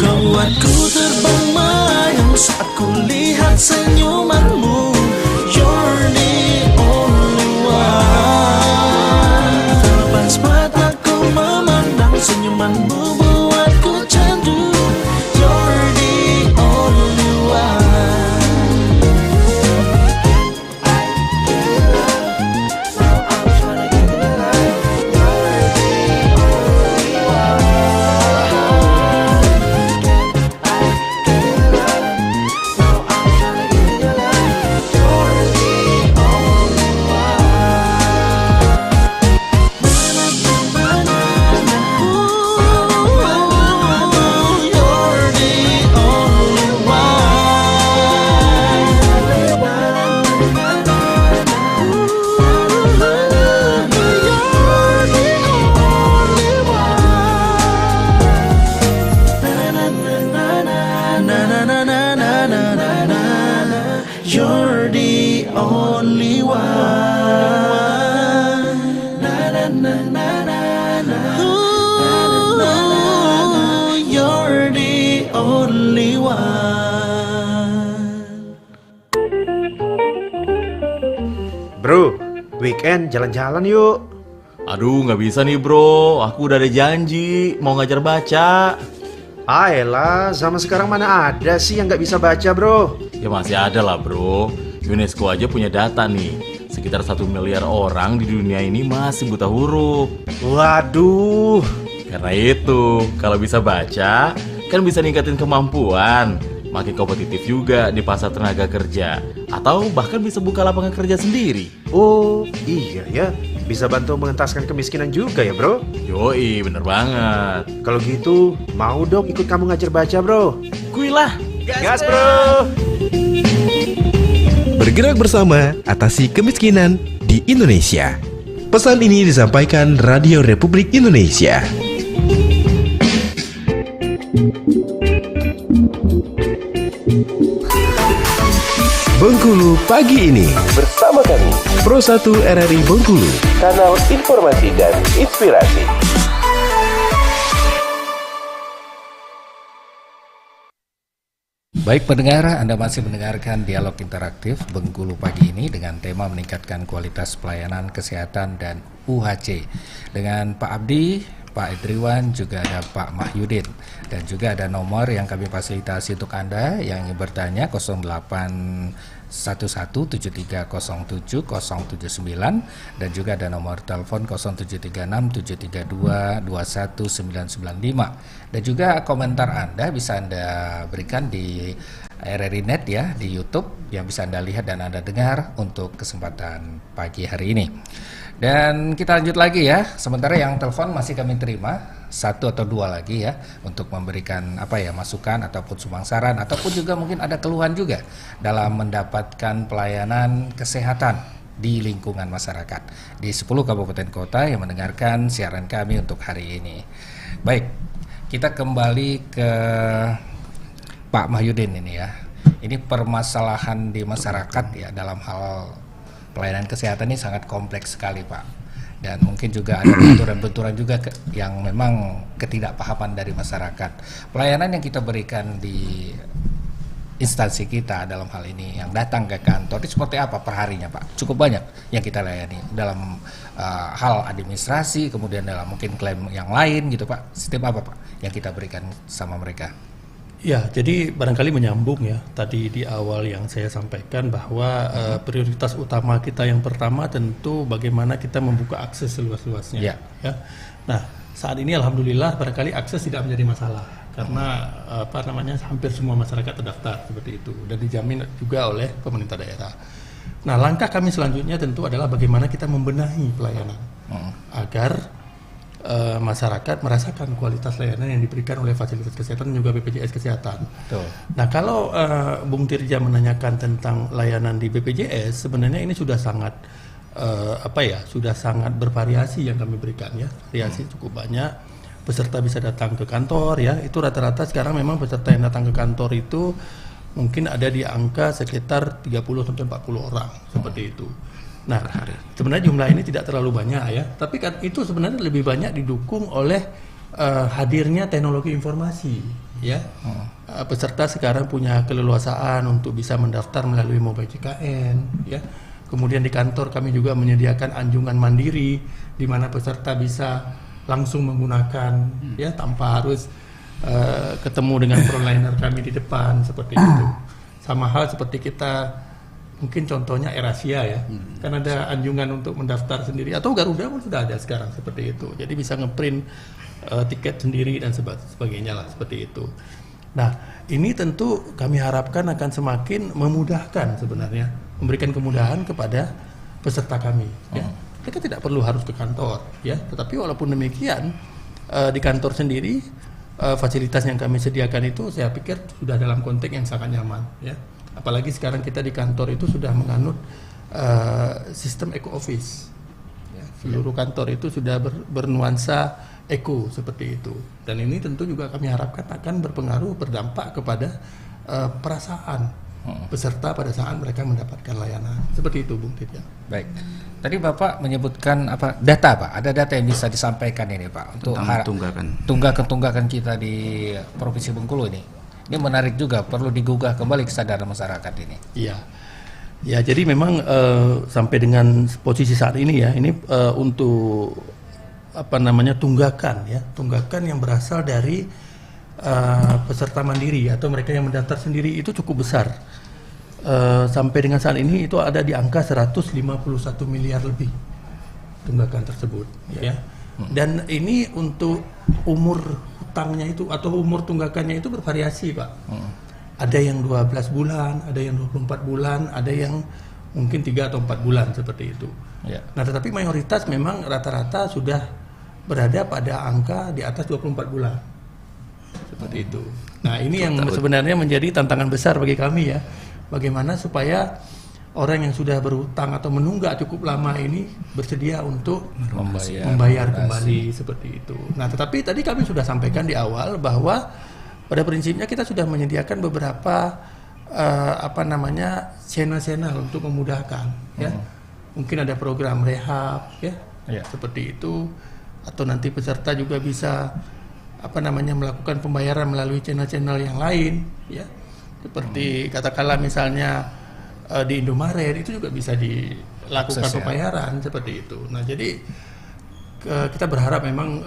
Speaker 8: Kau buatku terbang melayang saat ku lihat senyumanmu. You're the only one. Terlepas mataku memandang senyumanmu buatku candu. You're the only one. Now I'm tryna give you love. You're the only one. Now I'm tryna give you love. You're the only You're the only one. Na na na na na na. Ooh, you're the only one.
Speaker 9: Bro, weekend jalan-jalan yuk.
Speaker 10: Aduh, nggak bisa nih bro. Aku udah ada janji mau ngajar baca.
Speaker 9: Ayolah, zaman sekarang mana ada sih yang nggak bisa baca, bro?
Speaker 10: Ya masih ada lah bro. UNESCO aja punya data nih. Sekitar 1 miliar orang di dunia ini masih buta huruf.
Speaker 9: Waduh.
Speaker 10: Karena itu, kalau bisa baca, kan bisa ningkatin kemampuan. Makin kompetitif juga di pasar tenaga kerja. Atau bahkan bisa buka lapangan kerja sendiri.
Speaker 9: Oh, iya ya. Bisa bantu mengentaskan kemiskinan juga ya, bro?
Speaker 10: Yoi, bener banget.
Speaker 9: Kalau gitu, mau dong ikut kamu ngajar baca, bro?
Speaker 10: Kuilah.
Speaker 9: Gas, bro!
Speaker 2: Bergerak bersama atasi kemiskinan di Indonesia. Pesan ini disampaikan Radio Republik Indonesia. Bengkulu pagi ini bersama kami Pro 1 RRI Bengkulu, kanal informasi dan inspirasi.
Speaker 3: Baik pendengar, Anda masih mendengarkan dialog interaktif Bengkulu pagi ini dengan tema meningkatkan kualitas pelayanan kesehatan dan UHC dengan Pak Abdi, Pak Edriwan, juga ada Pak Mahyudin, dan juga ada nomor yang kami fasilitasi untuk Anda yang ingin bertanya 081173070079 dan juga ada nomor telepon 073673221995 dan juga komentar Anda bisa Anda berikan di RRI Net ya, di YouTube yang bisa Anda lihat dan Anda dengar untuk kesempatan pagi hari ini. Dan kita lanjut lagi ya. Sementara yang telepon masih kami terima 1 atau 2 lagi ya untuk memberikan masukan ataupun sumangsaran ataupun juga mungkin ada keluhan juga dalam mendapatkan pelayanan kesehatan di lingkungan masyarakat di 10 kabupaten kota yang mendengarkan siaran kami untuk hari ini. Baik, kita kembali ke Pak Mahyudin ini ya. Ini permasalahan di masyarakat ya dalam hal pelayanan kesehatan ini sangat kompleks sekali Pak, dan mungkin juga ada benturan-benturan juga yang memang ketidakpahaman dari masyarakat. Pelayanan yang kita berikan di instansi kita dalam hal ini yang datang ke kantor itu seperti apa perharinya Pak? Cukup banyak yang kita layani dalam hal administrasi, kemudian dalam mungkin klaim yang lain gitu Pak. Setiap apa Pak yang kita berikan sama mereka?
Speaker 5: Ya, jadi barangkali menyambung ya tadi di awal yang saya sampaikan bahwa prioritas utama kita yang pertama tentu bagaimana kita membuka akses seluas-luasnya. Ya. Nah, saat ini alhamdulillah barangkali akses tidak menjadi masalah karena hampir semua masyarakat terdaftar seperti itu dan dijamin juga oleh pemerintah daerah. Nah, langkah kami selanjutnya tentu adalah bagaimana kita membenahi pelayanan agar masyarakat merasakan kualitas layanan yang diberikan oleh fasilitas kesehatan dan juga BPJS Kesehatan. Betul. Nah, kalau Bung Tirja menanyakan tentang layanan di BPJS, sebenarnya ini sudah sangat sudah sangat bervariasi yang kami berikan ya. Variasi cukup banyak. Peserta bisa datang ke kantor ya. Itu rata-rata sekarang memang peserta yang datang ke kantor itu mungkin ada di angka sekitar 30 sampai 40 orang seperti itu. Nah, sebenarnya jumlah ini tidak terlalu banyak ya, tapi kan itu sebenarnya lebih banyak didukung oleh hadirnya teknologi informasi ya. Peserta sekarang punya keleluasaan untuk bisa mendaftar melalui mobile JKN ya. Kemudian di kantor kami juga menyediakan anjungan mandiri di mana peserta bisa langsung menggunakan ya tanpa harus ketemu dengan frontliner kami di depan seperti itu. Sama hal seperti kita mungkin contohnya AirAsia ya, kan ada anjungan untuk mendaftar sendiri atau Garuda pun sudah ada sekarang seperti itu. Jadi bisa ngeprint tiket sendiri dan sebagainya lah seperti itu. Nah, ini tentu kami harapkan akan semakin memudahkan sebenarnya, memberikan kemudahan kepada peserta kami. Ya. Mereka tidak perlu harus ke kantor, ya. Tetapi walaupun demikian di kantor sendiri fasilitas yang kami sediakan itu saya pikir sudah dalam konteks yang sangat nyaman, ya. Apalagi sekarang kita di kantor itu sudah menganut sistem eco office. Ya, seluruh kantor itu sudah bernuansa eco seperti itu. Dan ini tentu juga kami harapkan akan berpengaruh, berdampak kepada perasaan peserta pada saat mereka mendapatkan layanan. Seperti itu, Bung Tirja.
Speaker 3: Baik. Tadi Bapak menyebutkan data Pak. Ada data yang bisa disampaikan ini Pak untuk tunggakan kita di Provinsi Bengkulu ini. Ini menarik juga, perlu digugah kembali kesadaran masyarakat ini.
Speaker 5: Iya. Ya, jadi memang sampai dengan posisi saat ini ya, ini untuk tunggakan ya. Tunggakan yang berasal dari peserta mandiri atau mereka yang mendaftar sendiri itu cukup besar. Sampai dengan saat ini itu ada di angka 151 miliar lebih tunggakan tersebut ya. Dan ini untuk umur hutangnya itu atau umur tunggakannya itu bervariasi Pak. Ada yang 12 bulan, ada yang 24 bulan, ada yang mungkin 3 atau 4 bulan seperti itu. Nah, tetapi mayoritas memang rata-rata sudah berada pada angka di atas 24 bulan. Seperti itu. Nah, ini yang sebenarnya menjadi tantangan besar bagi kami ya. Bagaimana supaya orang yang sudah berhutang atau menunggak cukup lama ini bersedia untuk membayar kembali seperti itu. Nah, tetapi tadi kami sudah sampaikan di awal bahwa pada prinsipnya kita sudah menyediakan beberapa channel-channel untuk memudahkan ya. Mungkin ada program rehab ya. Seperti itu, atau nanti peserta juga bisa melakukan pembayaran melalui channel-channel yang lain ya. Seperti katakanlah misalnya di Indomaret itu juga bisa dilakukan pembayaran seperti itu. Nah, jadi kita berharap memang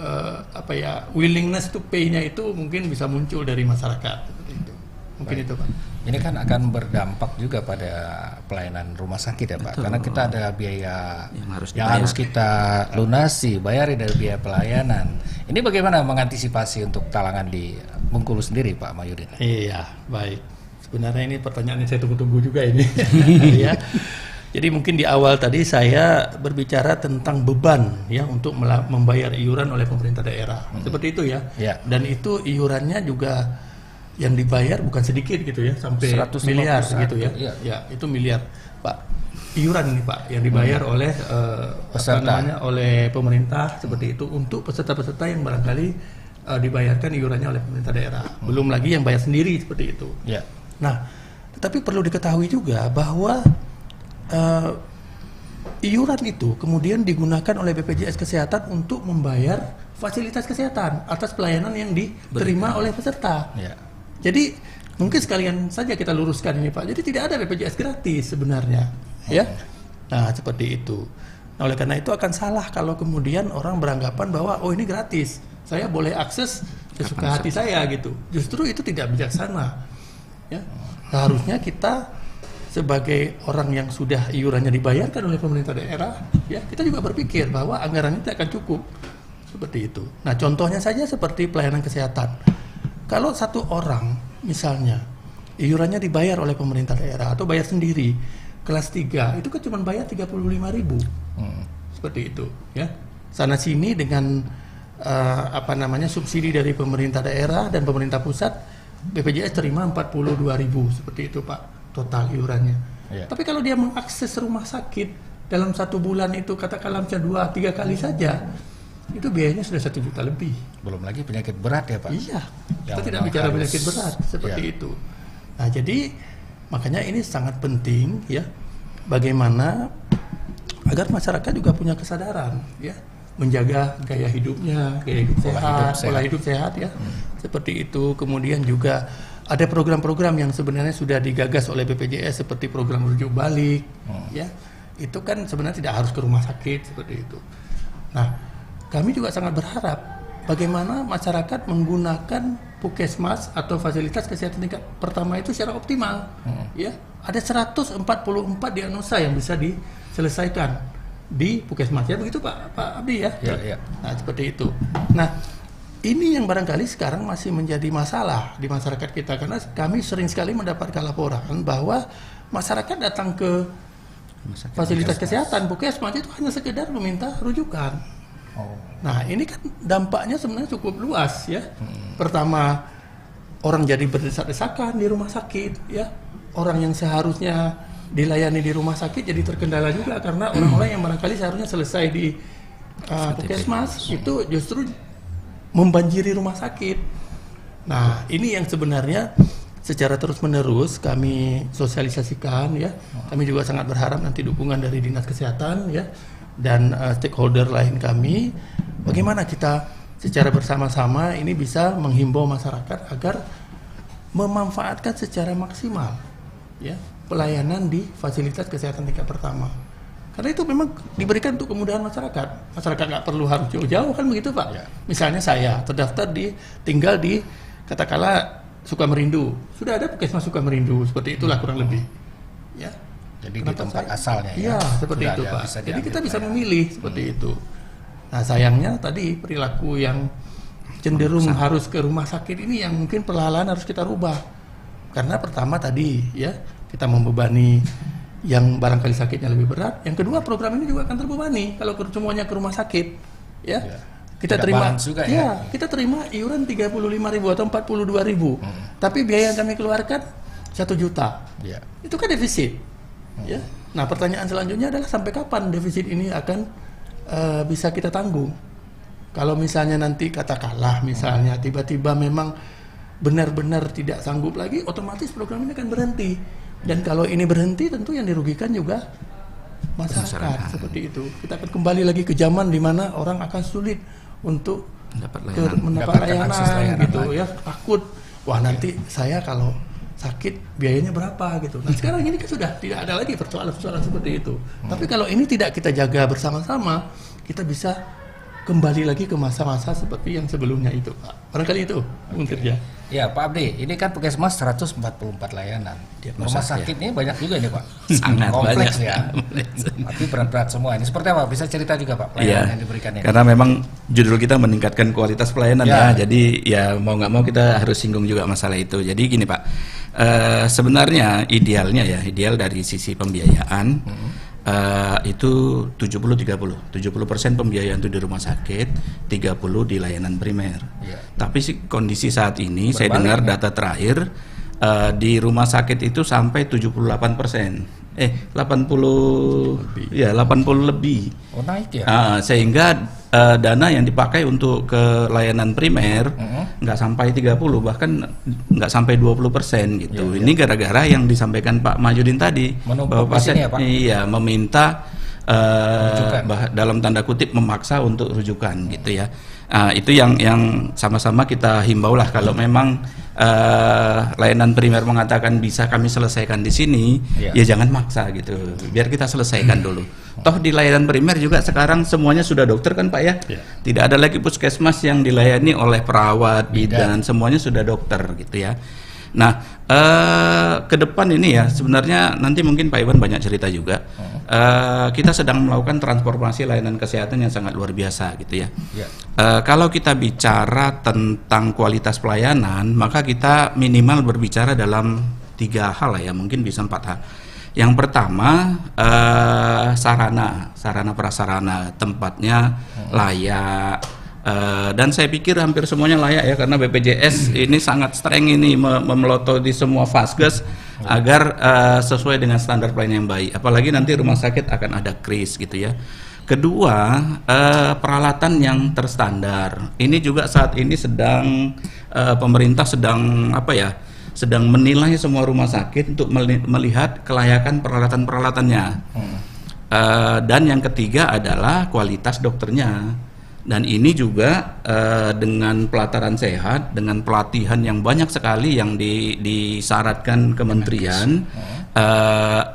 Speaker 5: willingness to pay-nya itu mungkin bisa muncul dari masyarakat seperti itu. Mungkin itu Pak.
Speaker 3: Ini kan akan berdampak juga pada pelayanan rumah sakit ya Pak. Karena kita ada biaya yang harus kita lunasi, bayari dari biaya pelayanan. Ini bagaimana mengantisipasi untuk talangan di Bengkulu sendiri Pak Mahyudin?
Speaker 5: Iya, baik. Sebenarnya ini pertanyaan yang saya tunggu-tunggu juga ini. Ya. Jadi mungkin di awal tadi saya berbicara tentang beban ya untuk membayar iuran oleh pemerintah daerah. Seperti itu ya. Dan itu iurannya juga yang dibayar bukan sedikit gitu ya, sampai miliar gitu ya. Ya, itu miliar Pak. Iuran ini Pak yang dibayar oleh oleh pemerintah seperti itu untuk peserta-peserta yang barangkali dibayarkan iurannya oleh pemerintah daerah. Belum lagi yang bayar sendiri seperti itu. Nah, tetapi perlu diketahui juga bahwa iuran itu kemudian digunakan oleh BPJS Kesehatan untuk membayar fasilitas kesehatan atas pelayanan yang diterima oleh peserta. Jadi Mungkin sekalian saja kita luruskan ini Pak. Jadi tidak ada BPJS gratis sebenarnya, ya. Nah seperti itu. Nah, oleh karena itu akan salah kalau kemudian orang beranggapan bahwa oh ini gratis, saya boleh akses sesuka hati saya gitu. Justru itu tidak bijaksana. Ya. Seharusnya kita sebagai orang yang sudah iurannya dibayarkan oleh pemerintah daerah, ya kita juga berpikir bahwa anggaran itu akan cukup. Seperti itu. Nah contohnya saja seperti pelayanan kesehatan. Kalau satu orang misalnya iurannya dibayar oleh pemerintah daerah atau bayar sendiri, kelas 3 itu kan cuma bayar 35.000. Seperti itu, ya. Sana sini dengan subsidi dari pemerintah daerah dan pemerintah pusat, BPJS terima 42.000 seperti itu Pak, total iurannya. Tapi kalau dia mengakses rumah sakit dalam 1 bulan itu katakanlah 2-3 kali saja, itu biayanya sudah 1 juta lebih.
Speaker 3: Belum lagi penyakit berat ya Pak?
Speaker 5: Iya, kita tidak bicara penyakit berat seperti itu. Nah jadi makanya ini sangat penting ya, bagaimana agar masyarakat juga punya kesadaran ya, menjaga gaya hidupnya, gaya hidup sehat, pola hidup sehat ya, seperti itu. Kemudian juga ada program-program yang sebenarnya sudah digagas oleh BPJS seperti program rujuk balik, ya, itu kan sebenarnya tidak harus ke rumah sakit seperti itu. Nah, kami juga sangat berharap bagaimana masyarakat menggunakan puskesmas atau fasilitas kesehatan tingkat pertama itu secara optimal, ya. Ada 144 diagnosa yang bisa diselesaikan di puskesmas ya, begitu Pak Abdi ya.
Speaker 3: Ya.
Speaker 5: Nah seperti itu. Nah ini yang barangkali sekarang masih menjadi masalah di masyarakat kita, karena kami sering sekali mendapatkan laporan bahwa masyarakat datang ke fasilitas kesehatan puskesmas itu hanya sekedar meminta rujukan. Nah ini kan dampaknya sebenarnya cukup luas ya. Pertama, orang jadi berdesak-desakan di rumah sakit ya. Orang yang seharusnya dilayani di rumah sakit jadi terkendala juga, karena orang-orang yang barangkali seharusnya selesai di puskesmas itu justru membanjiri rumah sakit. Nah ini yang sebenarnya secara terus-menerus kami sosialisasikan ya. Kami juga sangat berharap nanti dukungan dari Dinas Kesehatan ya, dan stakeholder lain kami, bagaimana kita secara bersama-sama ini bisa menghimbau masyarakat agar memanfaatkan secara maksimal ya pelayanan di fasilitas kesehatan tingkat pertama, karena itu memang diberikan untuk kemudahan masyarakat. Masyarakat nggak perlu harus jauh-jauh kan begitu Pak ya. Misalnya saya terdaftar tinggal di katakanlah Sukamerindu, sudah ada puskesmas Sukamerindu, seperti itulah kurang lebih ya.
Speaker 3: Jadi di tempat asalnya
Speaker 5: ya, seperti itu Pak. Jadi kita bisa memilih seperti itu. Nah sayangnya tadi perilaku yang cenderung harus ke rumah sakit ini yang mungkin perlahan harus kita rubah. Karena pertama tadi ya, kita membebani yang barangkali sakitnya lebih berat. Yang kedua, program ini juga akan terbebani kalau semuanya ke rumah sakit ya. Kita terima juga, ya, kita terima iuran 35.000 atau 42.000. Tapi biaya yang kami keluarkan 1 juta. Itu kan defisit. Ya. Nah, pertanyaan selanjutnya adalah sampai kapan defisit ini akan bisa kita tanggung? Kalau misalnya nanti katakanlah misalnya tiba-tiba memang benar-benar tidak sanggup lagi, otomatis program ini akan berhenti. Dan kalau ini berhenti, tentu yang dirugikan juga masyarakat. Seperti itu. Kita akan kembali lagi ke zaman di mana orang akan sulit untuk mendapat layanan gitu ya. Takut, wah nanti saya kalau sakit biayanya berapa gitu. Nah sekarang ini kan sudah tidak ada lagi persoalan-persoalan seperti itu. Tapi kalau ini tidak kita jaga bersama-sama, kita bisa kembali lagi ke masa-masa seperti yang sebelumnya itu Pak. Barangkali itu Bung Tirja.
Speaker 3: Ya Pak Abdi, ini kan puskesmas 144 layanan. Rumah sakit ini banyak juga nih Pak.
Speaker 6: Sangat
Speaker 3: kompleks
Speaker 6: banyak.
Speaker 3: Ya. Tapi berat-berat semua ini. Seperti apa? Bisa cerita juga Pak pelayanan yang diberikan ini?
Speaker 6: Karena memang judul kita meningkatkan kualitas pelayanan ya. Jadi ya mau nggak mau kita harus singgung juga masalah itu. Jadi gini Pak, sebenarnya ideal dari sisi pembiayaan itu 70-30. 70% pembiayaan itu di rumah sakit, 30 di layanan primer. Tapi kondisi saat ini saya dengar data terakhir di rumah sakit itu sampai 78%. 80 lebih.
Speaker 3: Oh, naik ya.
Speaker 6: Sehingga dana yang dipakai untuk ke layanan primer nggak sampai 30, bahkan nggak sampai 20% gitu. Ini gara-gara yang disampaikan Pak Mahyudin tadi, bahwa pasien meminta dalam tanda kutip memaksa untuk rujukan gitu ya. Itu yang sama-sama kita himbau lah, kalau memang layanan primer mengatakan bisa kami selesaikan di sini, ya jangan maksa gitu, biar kita selesaikan dulu. Toh di layanan primer juga sekarang semuanya sudah dokter kan Pak ya, tidak ada lagi puskesmas yang dilayani oleh perawat, bidan, semuanya sudah dokter gitu ya. Nah, ke depan ini ya sebenarnya nanti mungkin Pak Iwan banyak cerita juga. Kita sedang melakukan transformasi layanan kesehatan yang sangat luar biasa gitu ya. Kalau kita bicara tentang kualitas pelayanan, maka kita minimal berbicara dalam 3 hal lah ya, mungkin bisa 4 hal. Yang pertama, sarana prasarana, tempatnya layak. Dan saya pikir hampir semuanya layak ya, karena BPJS ini sangat streng ini memelototi semua vaskes agar sesuai dengan standar pelayanan yang baik. Apalagi nanti rumah sakit akan ada kris gitu ya. Kedua, peralatan yang terstandar. Ini juga saat ini sedang pemerintah sedang menilai semua rumah sakit untuk melihat kelayakan peralatan-peralatannya. Dan yang ketiga adalah kualitas dokternya. Dan ini juga dengan pelataran sehat, dengan pelatihan yang banyak sekali yang disyaratkan kementerian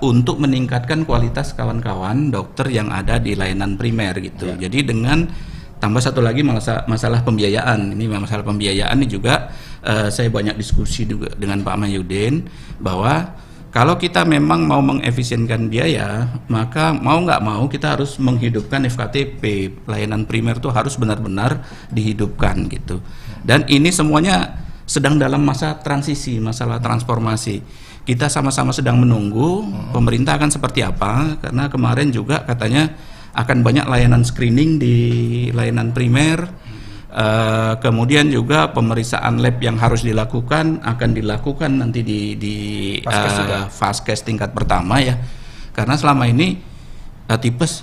Speaker 6: untuk meningkatkan kualitas kawan-kawan dokter yang ada di layanan primer gitu. Jadi dengan tambah satu lagi masalah pembiayaan. Ini masalah pembiayaan ini juga saya banyak diskusi juga dengan Pak Mahyudin, bahwa kalau kita memang mau mengefisienkan biaya, maka mau nggak mau kita harus menghidupkan FKTP. Layanan primer itu harus benar-benar dihidupkan gitu. Dan ini semuanya sedang dalam masa transisi, masalah transformasi. Kita sama-sama sedang menunggu pemerintah akan seperti apa, karena kemarin juga katanya akan banyak layanan screening di layanan primer. Kemudian juga pemeriksaan lab yang harus dilakukan akan dilakukan nanti di vaskes tingkat pertama ya, karena selama ini tipes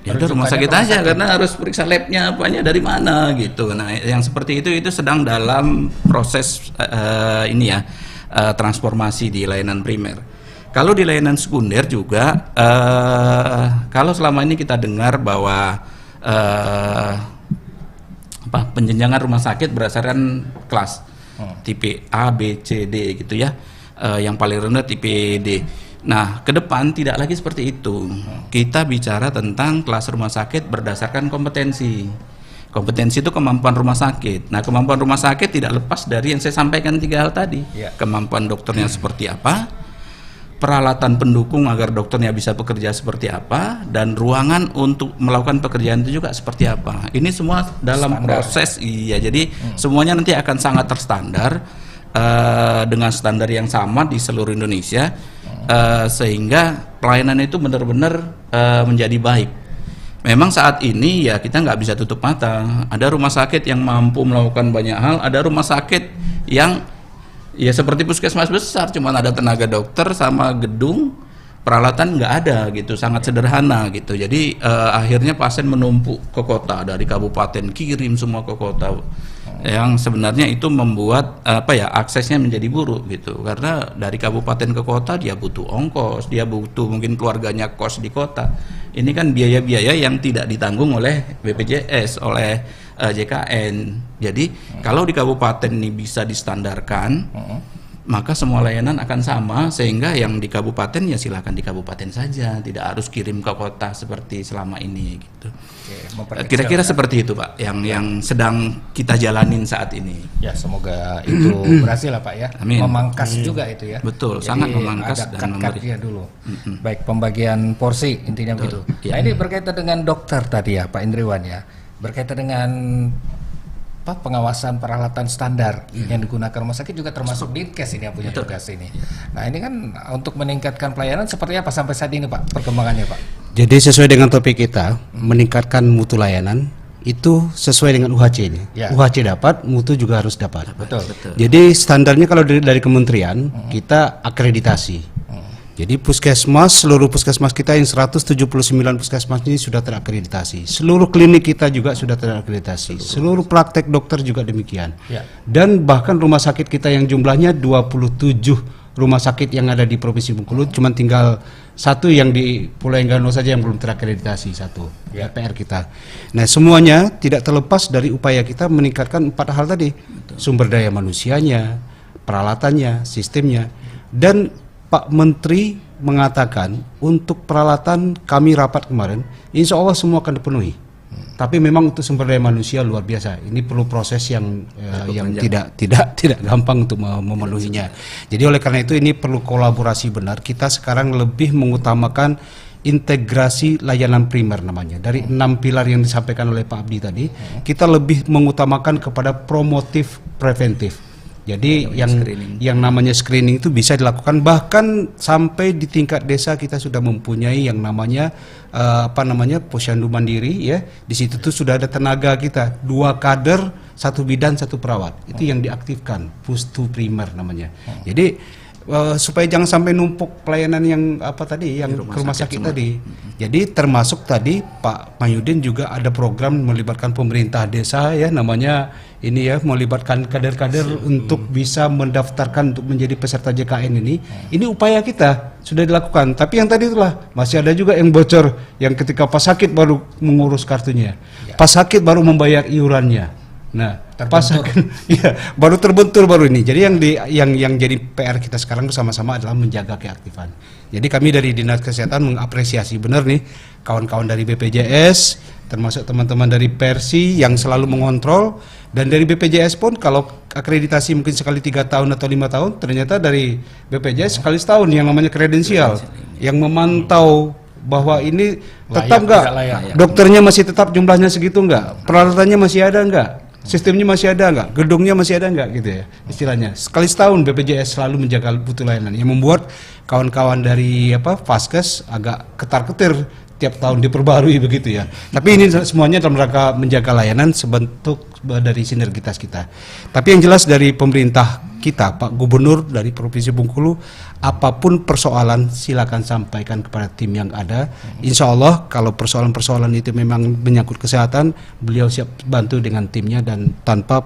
Speaker 6: ya udah rumah sakit aja karena harus periksa labnya apanya dari mana gitu. Nah yang seperti itu sedang dalam proses transformasi di layanan primer. Kalau di layanan sekunder juga kalau selama ini kita dengar bahwa penjenjangan rumah sakit berdasarkan kelas tipe A, B, C, D gitu ya, yang paling rendah tipe D. Nah ke depan tidak lagi seperti itu. Kita bicara tentang kelas rumah sakit berdasarkan kompetensi. Kompetensi itu kemampuan rumah sakit. Nah kemampuan rumah sakit tidak lepas dari yang saya sampaikan 3 hal tadi. Kemampuan dokternya seperti apa, peralatan pendukung agar dokternya bisa bekerja seperti apa, dan ruangan untuk melakukan pekerjaan itu juga seperti apa. Ini semua dalam proses jadi semuanya nanti akan sangat terstandar dengan standar yang sama di seluruh Indonesia, sehingga pelayanan itu benar-benar menjadi baik. Memang saat ini ya kita nggak bisa tutup mata. Ada rumah sakit yang mampu melakukan banyak hal, ada rumah sakit yang ya seperti puskesmas besar, cuman ada tenaga dokter sama gedung, peralatan nggak ada gitu, sangat sederhana gitu. Jadi akhirnya pasien menumpuk ke kota, dari kabupaten kirim semua ke kota, yang sebenarnya itu membuat aksesnya menjadi buruk gitu, karena dari kabupaten ke kota dia butuh ongkos, dia butuh mungkin keluarganya kos di kota. Ini kan biaya-biaya yang tidak ditanggung oleh BPJS, oleh JKN. Jadi kalau di kabupaten ini bisa distandarkan, maka semua layanan akan sama, sehingga yang di kabupaten ya silakan di kabupaten saja, tidak harus kirim ke kota seperti selama ini gitu. Kira-kira seperti itu Pak yang sedang kita jalanin saat ini.
Speaker 3: Ya semoga itu berhasil lah Pak ya.
Speaker 6: Amin.
Speaker 3: Memangkas juga itu ya.
Speaker 6: Betul.
Speaker 3: Jadi
Speaker 6: sangat memangkas dan
Speaker 3: memberi dulu. Baik, pembagian porsi intinya begitu. Nah ini berkaitan dengan dokter tadi ya Pak Indriwan ya, berkaitan dengan pengawasan peralatan standar yang digunakan rumah sakit juga termasuk Dinkes ini yang punya tugas ini. Nah ini kan untuk meningkatkan pelayanan seperti apa sampai saat ini Pak perkembangannya Pak?
Speaker 4: Jadi sesuai dengan topik kita, meningkatkan mutu layanan itu sesuai dengan UHC ini. UHC dapat, mutu juga harus dapat.
Speaker 3: Betul.
Speaker 4: Jadi standarnya kalau dari kementerian kita akreditasi. Jadi puskesmas, seluruh puskesmas kita yang 179 puskesmas ini sudah terakreditasi. Seluruh klinik kita juga sudah terakreditasi. Seluruh praktek dokter juga demikian. Dan bahkan rumah sakit kita yang jumlahnya 27 rumah sakit yang ada di Provinsi Bengkulu, cuma tinggal satu yang di Pulau Enggano saja yang belum terakreditasi, satu PR kita. Nah, semuanya tidak terlepas dari upaya kita meningkatkan 4 hal tadi, sumber daya manusianya, peralatannya, sistemnya, dan Pak Menteri mengatakan untuk peralatan kami rapat kemarin, insya Allah semua akan dipenuhi. Tapi memang untuk sumber daya manusia luar biasa. Ini perlu proses yang tidak gampang untuk memenuhinya. Jadi oleh karena itu ini perlu kolaborasi benar. Kita sekarang lebih mengutamakan integrasi layanan primer namanya. Dari 6 pilar yang disampaikan oleh Pak Abdi tadi, kita lebih mengutamakan kepada promotif preventif. Jadi yang namanya screening itu bisa dilakukan bahkan sampai di tingkat desa kita sudah mempunyai yang namanya posyandu mandiri ya. Di situ tuh sudah ada tenaga kita 2 kader, 1 bidan, 1 perawat. Itu yang diaktifkan pustu primer namanya. Jadi supaya jangan sampai numpuk pelayanan yang yang ke rumah sakit tadi. Jadi termasuk tadi Pak Mahyudin juga ada program melibatkan pemerintah desa ya, namanya ini ya, melibatkan kader-kader untuk bisa mendaftarkan untuk menjadi peserta JKN ini. Ini upaya kita sudah dilakukan. Tapi yang tadi itulah masih ada juga yang bocor, yang ketika pas sakit baru mengurus kartunya, pas sakit baru membayar iurannya. Nah, pas ya baru terbentur baru ini. Jadi yang jadi PR kita sekarang bersama-sama adalah menjaga keaktifan. Jadi kami dari Dinas Kesehatan mengapresiasi benar nih kawan-kawan dari BPJS, termasuk teman-teman dari Persi yang selalu mengontrol, dan dari BPJS pun kalau akreditasi mungkin sekali 3 tahun atau 5 tahun, ternyata dari BPJS sekali setahun yang namanya kredensial yang memantau bahwa ini tetap enggak, dokternya masih tetap jumlahnya segitu enggak, peralatannya masih ada enggak, sistemnya masih ada enggak, gedungnya masih ada enggak gitu ya istilahnya. Sekali setahun BPJS selalu menjaga mutu layanan yang membuat kawan-kawan dari Vaskes agak ketar-ketir tiap tahun diperbarui begitu ya. Tapi ini semuanya dalam rangka menjaga layanan sebentuk dari sinergitas kita. Tapi yang jelas dari pemerintah kita, Pak Gubernur dari Provinsi Bengkulu, apapun persoalan silakan sampaikan kepada tim yang ada. Insya Allah kalau persoalan-persoalan itu memang menyangkut kesehatan, beliau siap bantu dengan timnya dan tanpa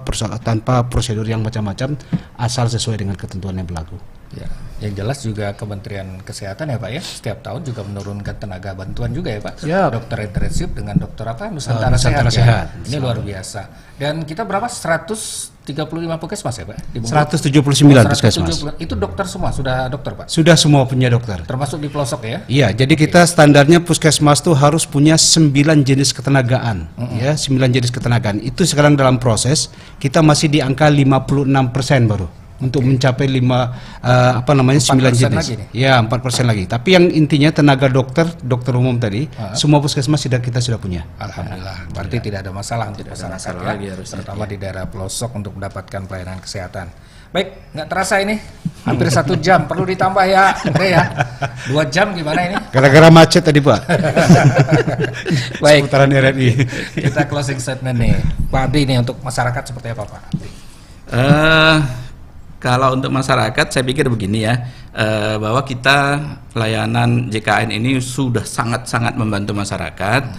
Speaker 4: prosedur yang macam-macam, asal sesuai dengan ketentuan yang berlaku.
Speaker 3: Ya, yang jelas juga Kementerian Kesehatan ya Pak ya, setiap tahun juga menurunkan tenaga bantuan juga ya Pak.
Speaker 4: Siap.
Speaker 3: Dokter intensif dengan dokter Nusantara Sehat. Ya. Ini luar biasa. Dan kita berapa? 135 puskesmas ya Pak?
Speaker 4: 179 puskesmas.
Speaker 3: Itu dokter semua, sudah dokter Pak?
Speaker 4: Sudah semua punya dokter.
Speaker 3: Termasuk di pelosok ya?
Speaker 4: Iya, jadi kita standarnya puskesmas tuh harus punya 9 jenis ketenagaan. Ya, 9 jenis ketenagaan. Itu sekarang dalam proses, kita masih di angka 56% baru. Untuk mencapai 9 jenis. Ya, 4% lagi. Tapi yang intinya tenaga dokter umum tadi, semua puskesmas kita sudah punya.
Speaker 3: Alhamdulillah. Berarti tidak ada masalah untuk masyarakat ya, terutama di daerah pelosok untuk mendapatkan pelayanan kesehatan. Baik, nggak terasa ini hampir 1 jam. Perlu ditambah ya, Andre ya. 2 jam gimana ini?
Speaker 4: Gara-gara macet tadi Pak.
Speaker 3: Baik.
Speaker 4: Seputaran RRI.
Speaker 3: Kita closing statement nih, Pak Abdi nih, untuk masyarakat seperti apa Pak Abdi?
Speaker 6: Kalau untuk masyarakat saya pikir begini ya, bahwa kita layanan JKN ini sudah sangat-sangat membantu masyarakat,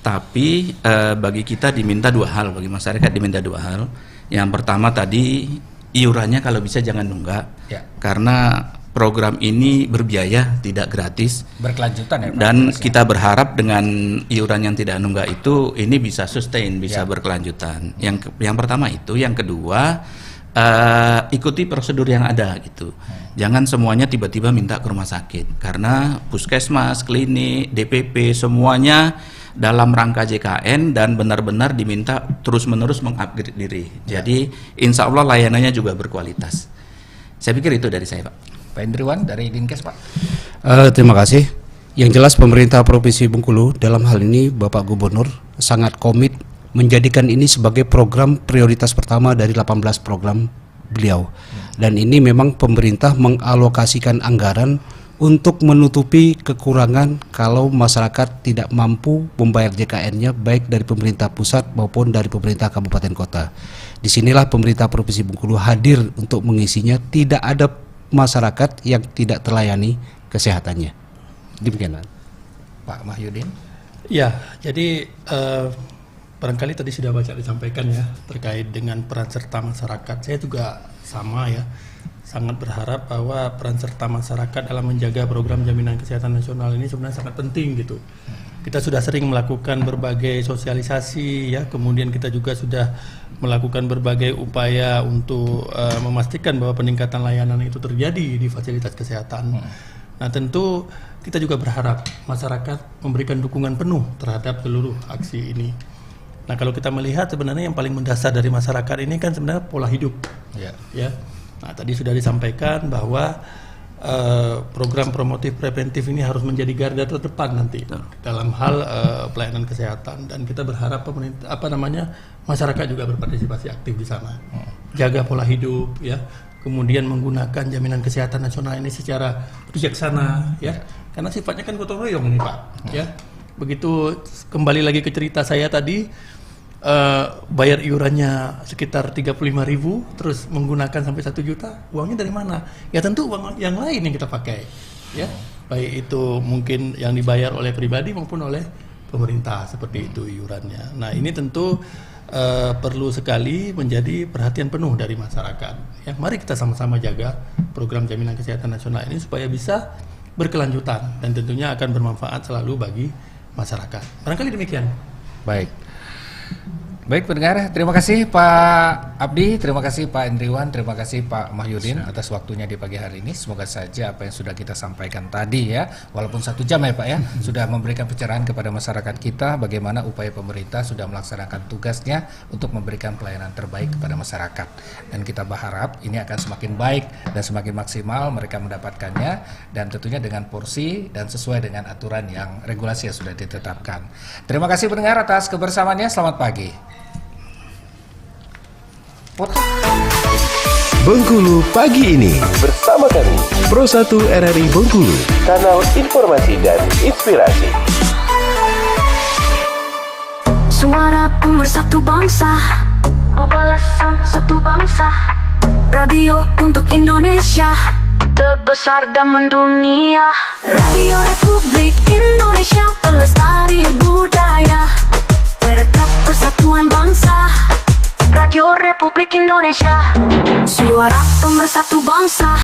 Speaker 6: tapi bagi kita diminta 2 hal, bagi masyarakat diminta 2 hal. Yang pertama tadi iurannya kalau bisa jangan nunggak, karena program ini berbiaya, tidak gratis,
Speaker 3: berkelanjutan ya Pak?
Speaker 6: Dan kita berharap dengan iuran yang tidak nunggak itu ini bisa sustain, bisa berkelanjutan. Yang pertama itu, yang kedua ikuti prosedur yang ada gitu. Jangan semuanya tiba-tiba minta ke rumah sakit, karena puskesmas, klinik, DPP semuanya dalam rangka JKN dan benar-benar diminta terus-menerus mengupgrade diri. Jadi insya Allah layanannya juga berkualitas. Saya pikir itu dari saya Pak.
Speaker 3: Pak Indriwan dari Dinkes Pak.
Speaker 4: Terima kasih. Yang jelas pemerintah Provinsi Bengkulu dalam hal ini Bapak Gubernur sangat komit menjadikan ini sebagai program prioritas pertama dari 18 program beliau. Dan ini memang pemerintah mengalokasikan anggaran untuk menutupi kekurangan kalau masyarakat tidak mampu membayar JKN-nya baik dari pemerintah pusat maupun dari pemerintah kabupaten kota. Disinilah pemerintah Provinsi Bengkulu hadir untuk mengisinya. Tidak ada masyarakat yang tidak terlayani kesehatannya. Demikian
Speaker 3: Pak Mahyudin.
Speaker 5: Ya, jadi barangkali tadi sudah banyak disampaikan ya terkait dengan peran serta masyarakat. Saya juga sama ya, sangat berharap bahwa peran serta masyarakat dalam menjaga program jaminan kesehatan nasional ini sebenarnya sangat penting gitu. Kita sudah sering melakukan berbagai sosialisasi ya, kemudian kita juga sudah melakukan berbagai upaya untuk memastikan bahwa peningkatan layanan itu terjadi di fasilitas kesehatan. Nah, tentu kita juga berharap masyarakat memberikan dukungan penuh terhadap seluruh aksi ini. Nah, kalau kita melihat sebenarnya yang paling mendasar dari masyarakat ini kan sebenarnya pola hidup. Ya. Nah, tadi sudah disampaikan bahwa program promotif preventif ini harus menjadi garda terdepan nanti dalam hal pelayanan kesehatan, dan kita berharap masyarakat juga berpartisipasi aktif di sana. Jaga pola hidup ya, kemudian menggunakan jaminan kesehatan nasional ini secara bijaksana ya. Karena sifatnya kan gotong royong nih Pak ya. Begitu kembali lagi ke cerita saya tadi, bayar iurannya sekitar 35.000 terus menggunakan sampai 1 juta, uangnya dari mana? Ya tentu uang yang lain yang kita pakai ya, baik itu mungkin yang dibayar oleh pribadi maupun oleh pemerintah, seperti itu iurannya. Nah, ini tentu perlu sekali menjadi perhatian penuh dari masyarakat ya. Mari kita sama-sama jaga program jaminan kesehatan nasional ini supaya bisa berkelanjutan dan tentunya akan bermanfaat selalu bagi masyarakat. Barangkali demikian.
Speaker 3: Baik pendengar, terima kasih Pak Abdi, terima kasih Pak Indriwan, terima kasih Pak Mahyudin atas waktunya di pagi hari ini. Semoga saja apa yang sudah kita sampaikan tadi ya, walaupun 1 jam ya Pak ya, sudah memberikan pencerahan kepada masyarakat kita bagaimana upaya pemerintah sudah melaksanakan tugasnya untuk memberikan pelayanan terbaik kepada masyarakat. Dan kita berharap ini akan semakin baik dan semakin maksimal mereka mendapatkannya, dan tentunya dengan porsi dan sesuai dengan aturan yang regulasi yang sudah ditetapkan. Terima kasih pendengar atas kebersamaannya, selamat pagi.
Speaker 2: Bengkulu pagi ini bersama kami Pro 1 RRI Bengkulu, kanal informasi dan inspirasi.
Speaker 11: Suara pemersatu bangsa, pembalasan satu bangsa, radio untuk Indonesia, terbesar dan mendunia. Radio Republik Indonesia, pelestari budaya, berkat persatuan bangsa. Radio Republik Indonesia, suara pemersatu bangsa.